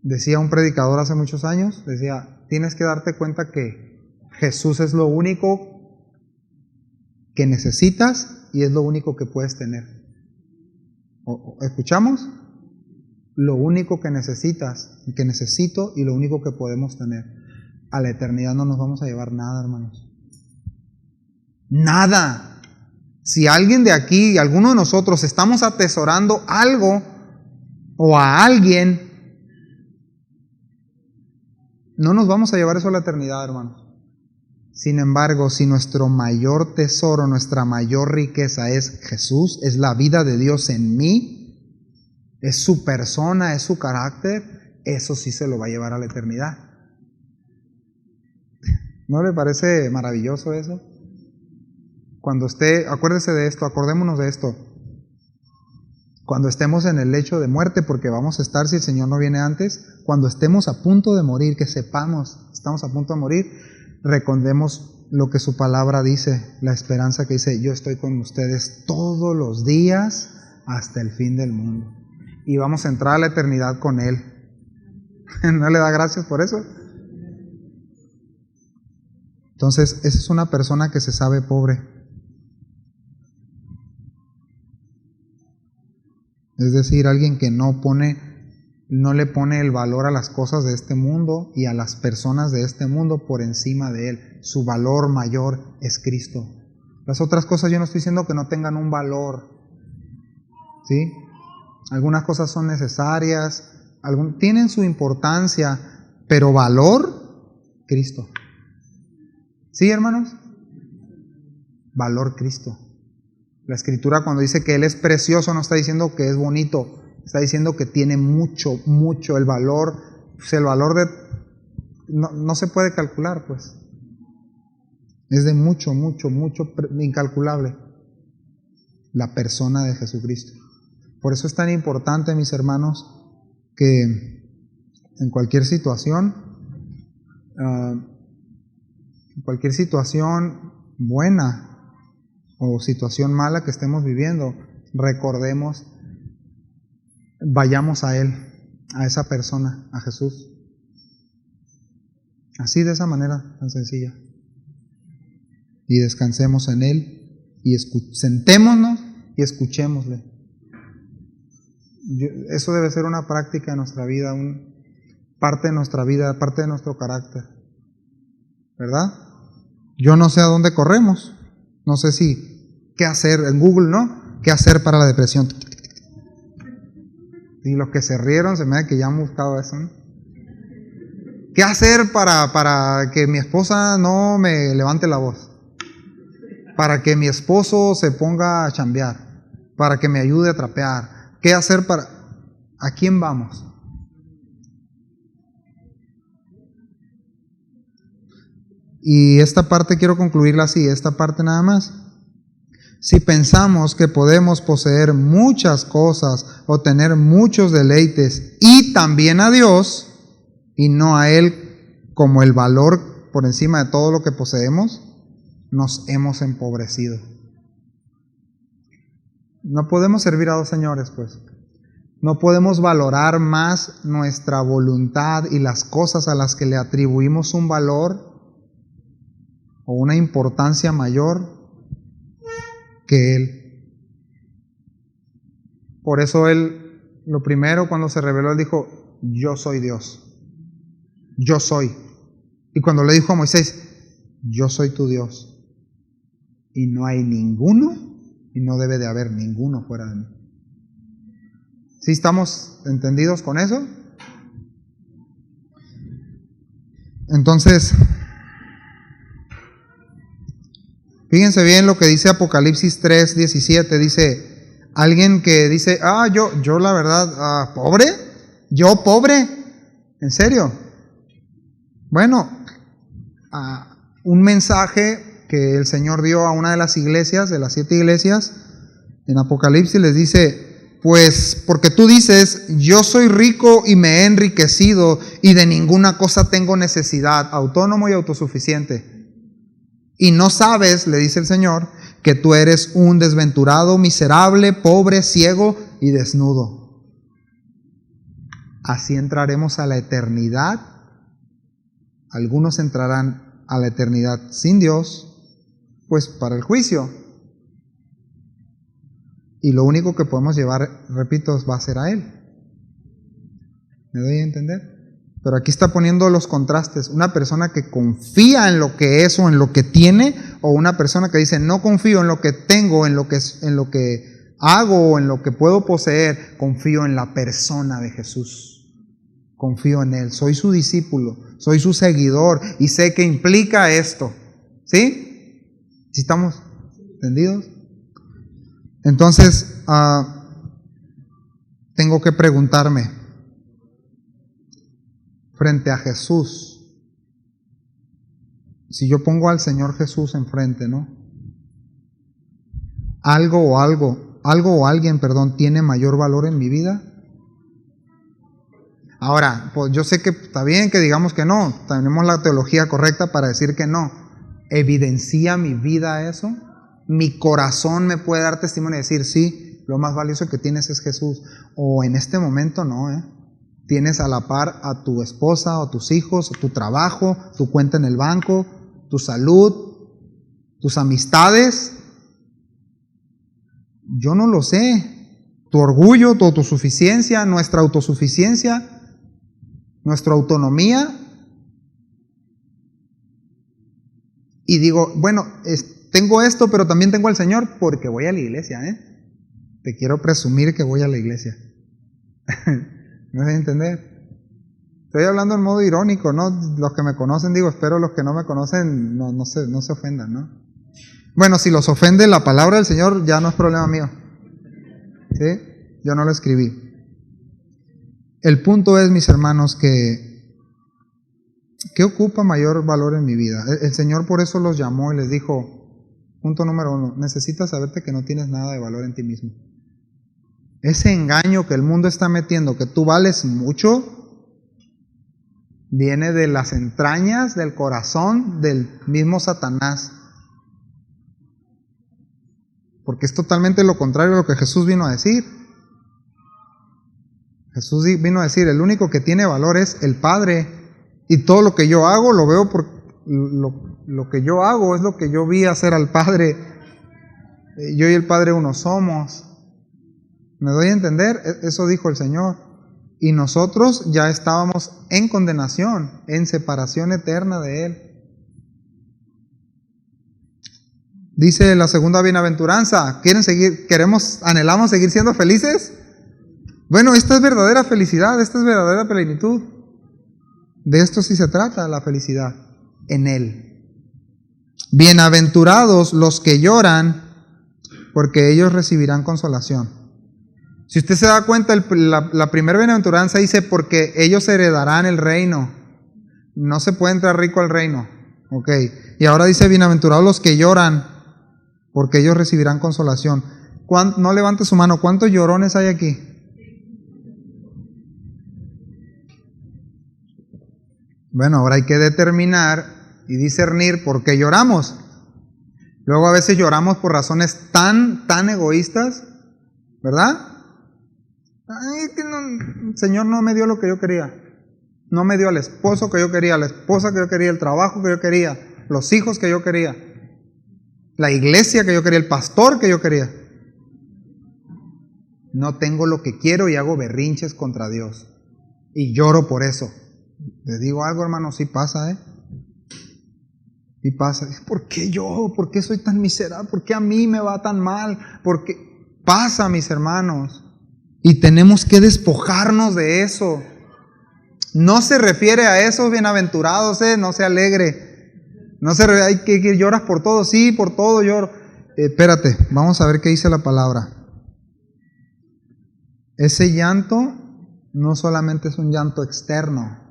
Decía un predicador hace muchos años, decía, tienes que darte cuenta que Jesús es lo único que necesitas y es lo único que puedes tener. ¿Escuchamos? Lo único que necesitas, que necesito y lo único que podemos tener. A la eternidad no nos vamos a llevar nada, hermanos. Nada. Si alguien de aquí, alguno de nosotros, estamos atesorando algo o a alguien, no nos vamos a llevar eso a la eternidad, hermanos. Sin embargo, si nuestro mayor tesoro, nuestra mayor riqueza es Jesús, es la vida de Dios en mí, es su persona, es su carácter, eso sí se lo va a llevar a la eternidad. ¿No le parece maravilloso eso? Cuando acuérdese de esto, acordémonos de esto. Cuando estemos en el lecho de muerte, porque vamos a estar si el Señor no viene antes, cuando estemos a punto de morir, que sepamos, estamos a punto de morir, recordemos lo que su palabra dice, la esperanza que dice, yo estoy con ustedes todos los días hasta el fin del mundo. Y vamos a entrar a la eternidad con Él. ¿No le da gracias por eso? Entonces, esa es una persona que se sabe pobre. Es decir, alguien que no le pone el valor a las cosas de este mundo y a las personas de este mundo por encima de Él. Su valor mayor es Cristo. Las otras cosas yo no estoy diciendo que no tengan un valor, ¿sí? Algunas cosas son necesarias, tienen su importancia, pero valor, Cristo. ¿Sí, hermanos? Valor, Cristo. La Escritura cuando dice que Él es precioso no está diciendo que es bonito, está diciendo que tiene mucho, mucho el valor. Pues el valor no se puede calcular, pues. Es de mucho, mucho, mucho incalculable la persona de Jesucristo. Por eso es tan importante, mis hermanos, que en cualquier situación buena o situación mala que estemos viviendo, recordemos, vayamos a Él, a esa persona, a Jesús. Así, de esa manera tan sencilla. Y descansemos en Él y sentémonos y escuchémosle. Eso debe ser una práctica de nuestra vida, parte de nuestra vida, parte de nuestro carácter. ¿Verdad? Yo no sé a dónde corremos. No sé qué hacer en Google, ¿no? ¿Qué hacer para la depresión? Y los que se rieron se me da que ya han buscado eso, ¿no? ¿Qué hacer para que mi esposa no me levante la voz? Para que mi esposo se ponga a chambear, para que me ayude a trapear. ¿Qué hacer ¿A quién vamos? Y esta parte quiero concluirla así, esta parte nada más. Si pensamos que podemos poseer muchas cosas o tener muchos deleites y también a Dios y no a Él como el valor por encima de todo lo que poseemos, nos hemos empobrecido. No podemos servir a dos señores, pues. No podemos valorar más nuestra voluntad y las cosas a las que le atribuimos un valor o una importancia mayor que Él. Por eso Él, lo primero cuando se reveló, Él dijo, yo soy Dios. Yo soy. Y cuando le dijo a Moisés, yo soy tu Dios. Y no hay ninguno, y no debe de haber ninguno fuera de mí. ¿Sí estamos entendidos con eso? Entonces, fíjense bien lo que dice Apocalipsis 3:17. Dice, alguien que dice, yo la verdad, ¿pobre? ¿Yo pobre? ¿En serio? Bueno, un mensaje que el Señor dio a una de las iglesias, de las 7 iglesias, en Apocalipsis les dice, pues porque tú dices, yo soy rico y me he enriquecido y de ninguna cosa tengo necesidad, autónomo y autosuficiente. Y no sabes, le dice el Señor, que tú eres un desventurado, miserable, pobre, ciego y desnudo. Así entraremos a la eternidad. Algunos entrarán a la eternidad sin Dios, pues para el juicio. Y lo único que podemos llevar, repito, va a ser a Él. ¿Me doy a entender? Pero aquí está poniendo los contrastes. Una persona que confía en lo que es o en lo que tiene, o una persona que dice, no confío en lo que tengo, en lo que hago o en lo que puedo poseer, confío en la persona de Jesús. Confío en Él, soy su discípulo, soy su seguidor y sé que implica esto. ¿Sí? ¿Sí estamos entendidos? Entonces, tengo que preguntarme, frente a Jesús, si yo pongo al Señor Jesús enfrente, ¿no? Algo o alguien, tiene mayor valor en mi vida. Ahora, pues yo sé que está bien que digamos que no, tenemos la teología correcta para decir que no. ¿Evidencia mi vida eso? ¿Mi corazón me puede dar testimonio y decir, sí, lo más valioso que tienes es Jesús? O en este momento no, tienes a la par a tu esposa o tus hijos, o tu trabajo, tu cuenta en el banco, tu salud, tus amistades. Yo no lo sé. Tu orgullo, tu autosuficiencia, nuestra autosuficiencia, nuestra autonomía. Y digo, bueno, tengo esto, pero también tengo al Señor porque voy a la iglesia, Te quiero presumir que voy a la iglesia. ¿Me vas a entender? Estoy hablando en modo irónico, ¿no? Los que me conocen, digo, espero los que no me conocen no se ofendan, ¿no? Bueno, si los ofende la palabra del Señor, ya no es problema mío. ¿Sí? Yo no lo escribí. El punto es, mis hermanos, que ¿qué ocupa mayor valor en mi vida? El Señor por eso los llamó y les dijo, punto número 1, necesitas saberte que no tienes nada de valor en ti mismo. Ese engaño que el mundo está metiendo, que tú vales mucho, viene de las entrañas, del corazón del mismo Satanás. Porque es totalmente lo contrario a lo que Jesús vino a decir. Jesús vino a decir, el único que tiene valor es el Padre. Y todo lo que yo hago, lo veo por lo que yo hago, es lo que yo vi hacer al Padre. Yo y el Padre uno somos. ¿Me doy a entender? Eso dijo el Señor. Y nosotros ya estábamos en condenación, en separación eterna de Él. Dice la segunda bienaventuranza, anhelamos seguir siendo felices? Bueno, esta es verdadera felicidad, esta es verdadera plenitud. De esto sí se trata, la felicidad, en Él. Bienaventurados los que lloran, porque ellos recibirán consolación. Si usted se da cuenta, la primera bienaventuranza dice, porque ellos heredarán el reino. No se puede entrar rico al reino. Ok. Y ahora dice, bienaventurados los que lloran, porque ellos recibirán consolación. No levante su mano, ¿cuántos llorones hay aquí? Bueno, ahora hay que determinar y discernir por qué lloramos. Luego a veces lloramos por razones tan egoístas, ¿verdad? Ay, que no, el Señor no me dio lo que yo quería. No me dio al esposo que yo quería, la esposa que yo quería, el trabajo que yo quería, los hijos que yo quería, la iglesia que yo quería, el pastor que yo quería. No tengo lo que quiero y hago berrinches contra Dios. Y lloro por eso. Les digo algo, hermano, sí pasa, Sí pasa. ¿Por qué yo? ¿Por qué soy tan miserable? ¿Por qué a mí me va tan mal? ¿Por qué? Pasa, mis hermanos. Y tenemos que despojarnos de eso. No se refiere a esos bienaventurados, no se alegre. No se hay que lloras por todo, sí, por todo lloro. Espérate, vamos a ver qué dice la palabra. Ese llanto no solamente es un llanto externo,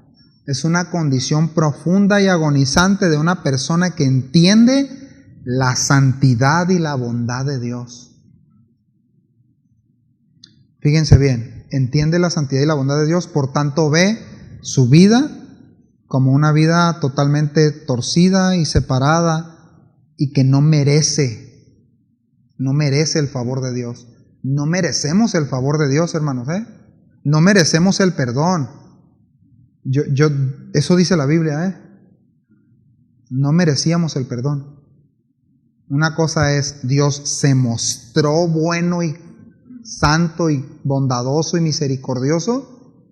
Es una condición profunda y agonizante de una persona que entiende la santidad y la bondad de Dios. Fíjense bien, entiende la santidad y la bondad de Dios, por tanto ve su vida como una vida totalmente torcida y separada y que no merece el favor de Dios. No merecemos el favor de Dios, hermanos, ¿eh? No merecemos el perdón. Eso dice la Biblia, ¿eh? No merecíamos el perdón. Una cosa es, Dios se mostró bueno y santo y bondadoso y misericordioso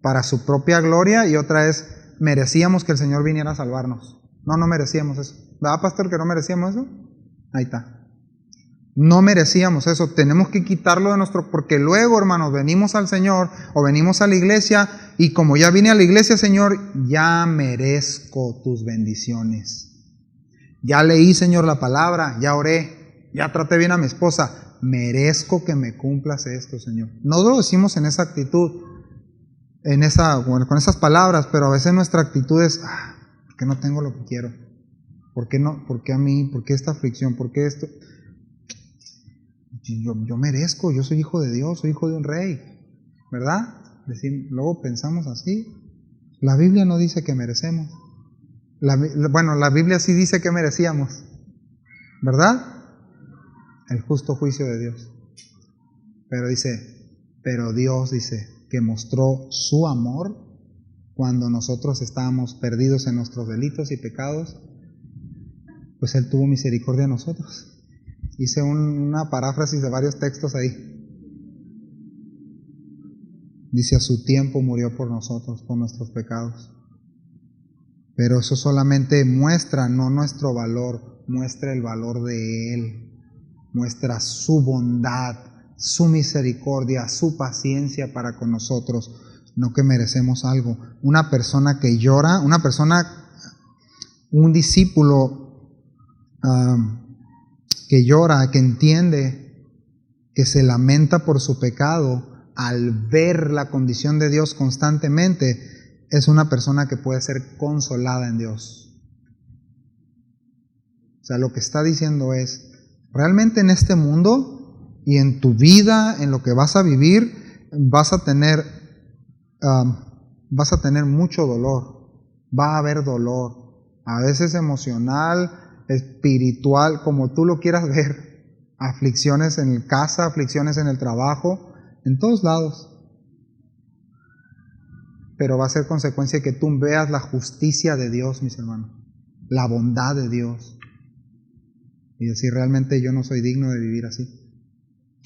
para su propia gloria, y otra es, merecíamos que el Señor viniera a salvarnos. No merecíamos eso. ¿Verdad, pastor, que no merecíamos eso? Ahí está. No merecíamos eso, tenemos que quitarlo de porque luego, hermanos, venimos al Señor o venimos a la iglesia y como ya vine a la iglesia, Señor, ya merezco tus bendiciones. Ya leí, Señor, la palabra, ya oré, ya traté bien a mi esposa, merezco que me cumplas esto, Señor. No lo decimos en esa actitud, con esas palabras, pero a veces nuestra actitud es, ¿por qué no tengo lo que quiero? ¿Por qué no? ¿Por qué a mí? ¿Por qué esta aflicción? ¿Por qué esto? Yo merezco, yo soy hijo de Dios, soy hijo de un rey, ¿verdad? Luego pensamos así. La Biblia no dice que merecemos. La Biblia sí dice que merecíamos, ¿verdad? El justo juicio de Dios. Pero Dios dice que mostró su amor cuando nosotros estábamos perdidos en nuestros delitos y pecados, pues Él tuvo misericordia de nosotros. Hice una paráfrasis de varios textos ahí. Dice, a su tiempo murió por nosotros, por nuestros pecados. Pero eso solamente muestra, no nuestro valor, muestra el valor de Él. Muestra su bondad, su misericordia, su paciencia para con nosotros, no que merecemos algo. Una persona que llora, un discípulo que llora, que entiende, que se lamenta por su pecado, al ver la condición de Dios constantemente, es una persona que puede ser consolada en Dios. O sea, lo que está diciendo es, realmente en este mundo y en tu vida, en lo que vas a vivir, vas a tener mucho dolor, va a haber dolor, a veces emocional, espiritual, como tú lo quieras ver, aflicciones en casa, aflicciones en el trabajo, en todos lados. Pero va a ser consecuencia de que tú veas la justicia de Dios, mis hermanos, la bondad de Dios, y decir, realmente yo no soy digno de vivir así,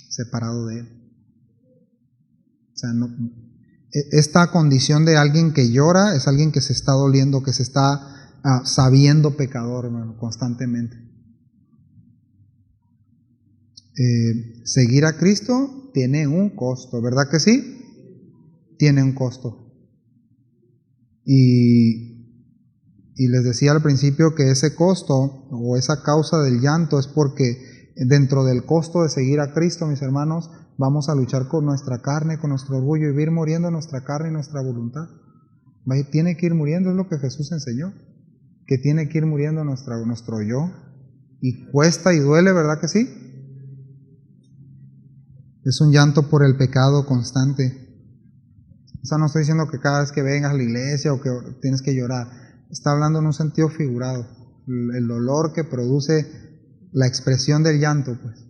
separado de Él. O sea, esta condición de alguien que llora es alguien que se está doliendo, que se está sabiendo pecador, hermano, constantemente. Seguir a Cristo tiene un costo, ¿verdad que sí? Tiene un costo. Y les decía al principio que ese costo o esa causa del llanto es porque dentro del costo de seguir a Cristo, mis hermanos, vamos a luchar con nuestra carne, con nuestro orgullo, y ir muriendo nuestra carne y nuestra voluntad. Tiene que ir muriendo, es lo que Jesús enseñó, que tiene que ir muriendo nuestro yo, y cuesta y duele, ¿verdad que sí? Es un llanto por el pecado constante. O sea, no estoy diciendo que cada vez que vengas a la iglesia o que tienes que llorar, está hablando en un sentido figurado, el dolor que produce la expresión del llanto, pues,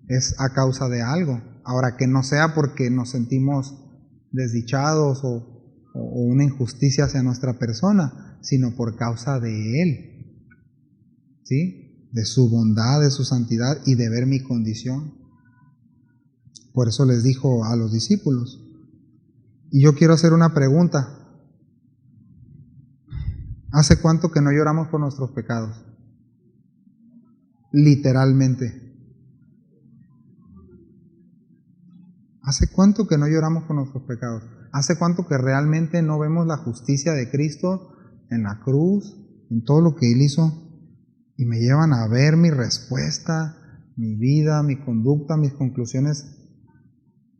es a causa de algo. Ahora, que no sea porque nos sentimos desdichados o una injusticia hacia nuestra persona, sino por causa de Él, ¿sí? De su bondad, de su santidad y de ver mi condición. Por eso les dijo a los discípulos. Y yo quiero hacer una pregunta. ¿Hace cuánto que no lloramos por nuestros pecados? Literalmente. ¿Hace cuánto que no lloramos por nuestros pecados? ¿Hace cuánto que realmente no vemos la justicia de Cristo en la cruz, en todo lo que Él hizo? Y me llevan a ver mi respuesta, mi vida, mi conducta, mis conclusiones,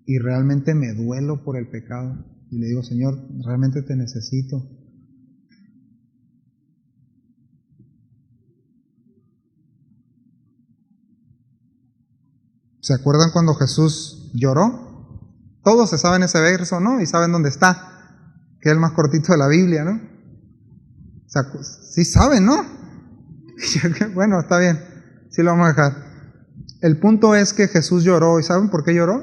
y realmente me duelo por el pecado. y le digo, Señor, realmente te necesito. ¿Se acuerdan cuando Jesús lloró? Todos se saben ese verso, ¿no? Y saben dónde está, que es el más cortito de la Biblia, ¿no? O sea, sí saben, ¿no? Bueno, está bien, sí lo vamos a dejar. El punto es que Jesús lloró, ¿y saben por qué lloró?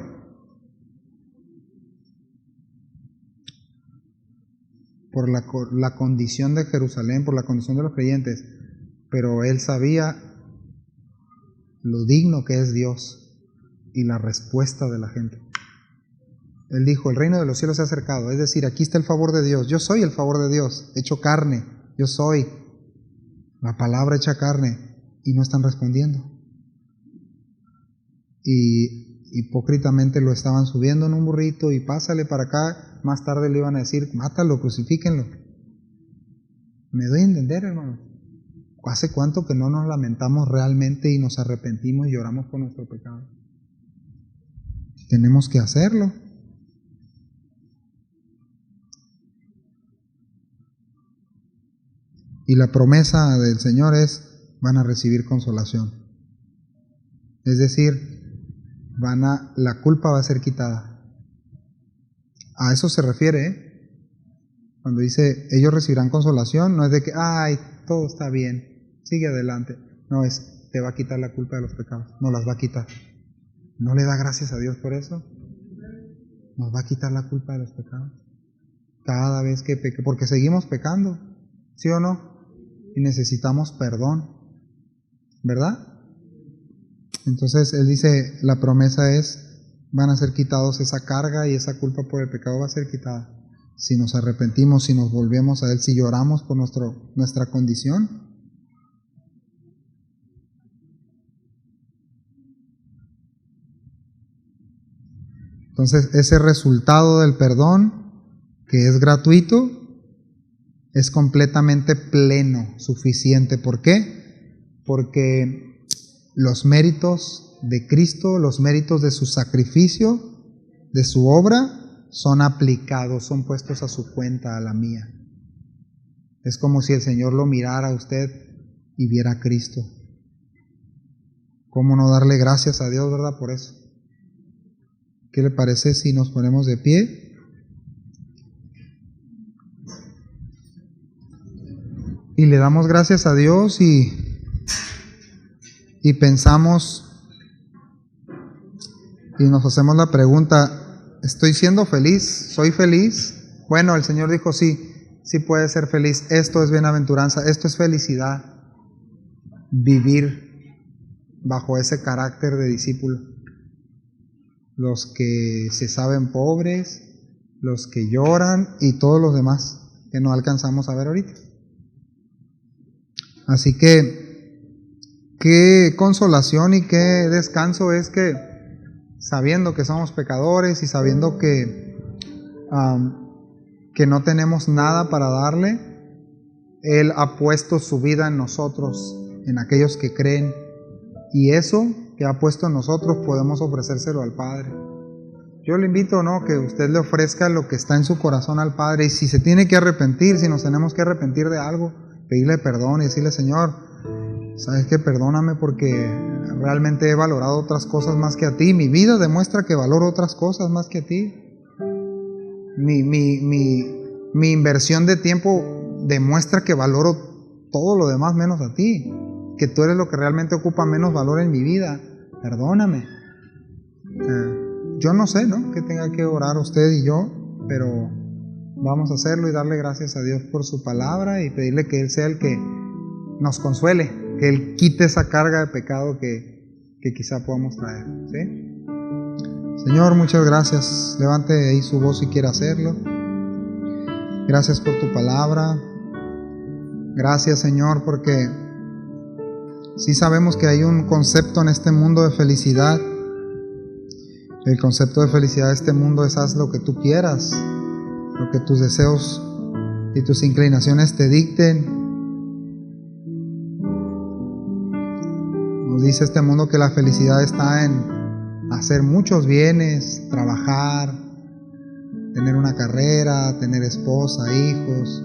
Por la condición de Jerusalén, por la condición de los creyentes, pero él sabía lo digno que es Dios y la respuesta de la gente. Él dijo, el reino de los cielos se ha acercado, es decir, aquí está el favor de Dios, yo soy el favor de Dios, hecho carne, yo soy la palabra hecha carne, y no están respondiendo. Y hipócritamente lo estaban subiendo en un burrito y pásale para acá, más tarde le iban a decir, mátalo, crucifíquenlo. ¿Me doy a entender, hermano? ¿Hace cuánto que no nos lamentamos realmente y nos arrepentimos y lloramos por nuestro pecado? Tenemos que hacerlo. Y la promesa del Señor es, van a recibir consolación. Es decir, la culpa va a ser quitada. A eso se refiere, ¿eh? Cuando dice, ellos recibirán consolación, no es de que, ay, todo está bien, sigue adelante. No, es, te va a quitar la culpa de los pecados, nos las va a quitar. ¿No le da gracias a Dios por eso? Nos va a quitar la culpa de los pecados. Cada vez que peque, porque seguimos pecando, ¿sí o no? Y necesitamos perdón, ¿verdad? Entonces Él dice, la promesa es, van a ser quitados esa carga y esa culpa por el pecado va a ser quitada. Si nos arrepentimos, si nos volvemos a Él, si lloramos por nuestra condición. Entonces ese resultado del perdón, que es gratuito, es completamente pleno, suficiente. ¿Por qué? Porque los méritos de Cristo, los méritos de su sacrificio, de su obra, son aplicados, son puestos a su cuenta, a la mía. Es como si el Señor lo mirara a usted y viera a Cristo. ¿Cómo no darle gracias a Dios, verdad, por eso? ¿Qué le parece si nos ponemos de pie? Y le damos gracias a Dios y pensamos y nos hacemos la pregunta, ¿estoy siendo feliz? ¿Soy feliz? Bueno, el Señor dijo sí, sí puede ser feliz. Esto es bienaventuranza, esto es felicidad. Vivir bajo ese carácter de discípulo. Los que se saben pobres, los que lloran y todos los demás que no alcanzamos a ver ahorita. Así que qué consolación y qué descanso es que, sabiendo que somos pecadores y sabiendo que no tenemos nada para darle, Él ha puesto su vida en nosotros, en aquellos que creen, y eso que ha puesto en nosotros podemos ofrecérselo al Padre. Yo le invito, ¿no?, que usted le ofrezca lo que está en su corazón al Padre, y si se tiene que arrepentir, si nos tenemos que arrepentir de algo, pedirle perdón y decirle, Señor, ¿sabes qué? Perdóname porque realmente he valorado otras cosas más que a ti. Mi vida demuestra que valoro otras cosas más que a ti. Mi inversión de tiempo demuestra que valoro todo lo demás menos a ti. Que tú eres lo que realmente ocupa menos valor en mi vida. Perdóname. Yo no sé, ¿no?, que tenga que orar usted y yo, pero vamos a hacerlo y darle gracias a Dios por su palabra y pedirle que Él sea el que nos consuele, que Él quite esa carga de pecado que quizá podamos traer, ¿sí? Señor, muchas gracias. Levante ahí su voz si quiere hacerlo. Gracias por tu palabra. Gracias, Señor, porque sí sabemos que hay un concepto en este mundo de felicidad. El concepto de felicidad de este mundo es haz lo que tú quieras, lo que tus deseos y tus inclinaciones te dicten. Nos dice este mundo que la felicidad está en hacer muchos bienes, trabajar, tener una carrera, tener esposa, hijos.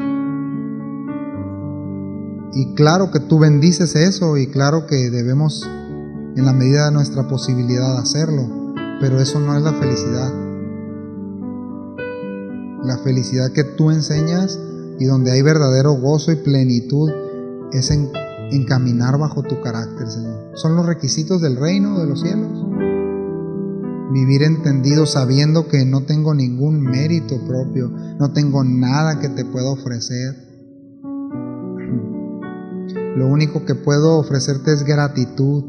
Y claro que tú bendices eso, y claro que debemos, en la medida de nuestra posibilidad, hacerlo, pero eso no es la felicidad. La felicidad que tú enseñas y donde hay verdadero gozo y plenitud es en caminar bajo tu carácter, Señor. Son los requisitos del reino de los cielos. Vivir entendido, sabiendo que no tengo ningún mérito propio, no tengo nada que te pueda ofrecer. Lo único que puedo ofrecerte es gratitud.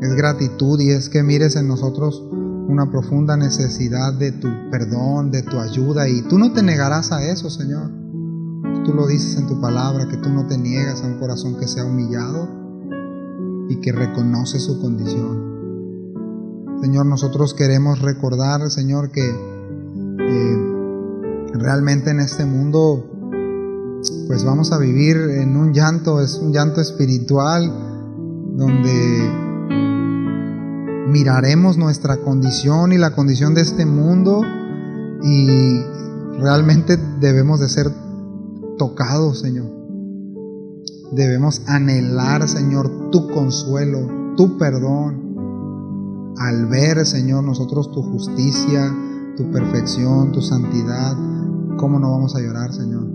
Es gratitud, y es que mires en nosotros una profunda necesidad de tu perdón, de tu ayuda, y tú no te negarás a eso, Señor. Tú lo dices en tu palabra, que tú no te niegas a un corazón que sea humillado y que reconoce su condición. Señor, nosotros queremos recordar, Señor, que realmente en este mundo pues vamos a vivir en un llanto, es un llanto espiritual, donde miraremos nuestra condición y la condición de este mundo, y realmente debemos de ser tocados, Señor. Debemos anhelar, Señor, tu consuelo, tu perdón. Al ver, Señor, nosotros tu justicia, tu perfección, tu santidad, ¿cómo no vamos a llorar, Señor?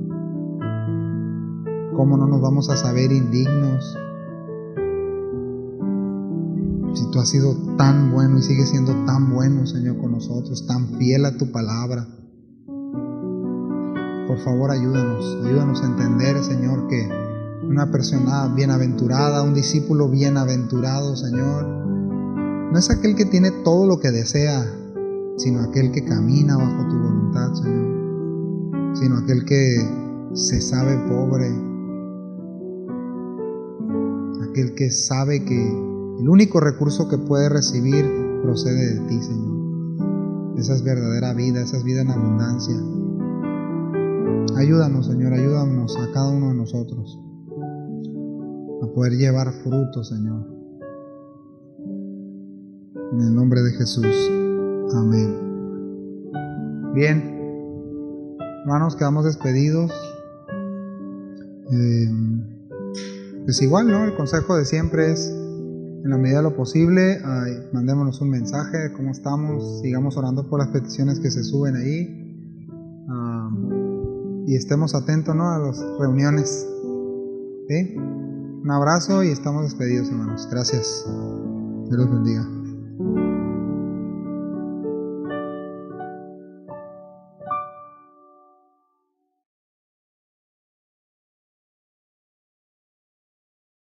¿Cómo no nos vamos a saber indignos? Si tú has sido tan bueno y sigues siendo tan bueno, Señor, con nosotros, tan fiel a tu palabra. Por favor, ayúdanos a entender, Señor, que una persona bienaventurada, un discípulo bienaventurado, Señor, no es aquel que tiene todo lo que desea, sino aquel que camina bajo tu voluntad, Señor. Sino aquel que se sabe pobre, aquel que sabe que el único recurso que puede recibir procede de ti, Señor. Esa es verdadera vida, esa es vida en abundancia. Ayúdanos, Señor, ayúdanos a cada uno de nosotros a poder llevar fruto, Señor. En el nombre de Jesús. Amén. Bien, hermanos, quedamos despedidos. Pues igual, ¿no? El consejo de siempre es, en la medida de lo posible, mandémonos un mensaje de cómo estamos, sigamos orando por las peticiones que se suben ahí, y estemos atentos, ¿no?, a las reuniones. ¿Sí? Un abrazo y estamos despedidos, hermanos. Gracias. Dios los bendiga.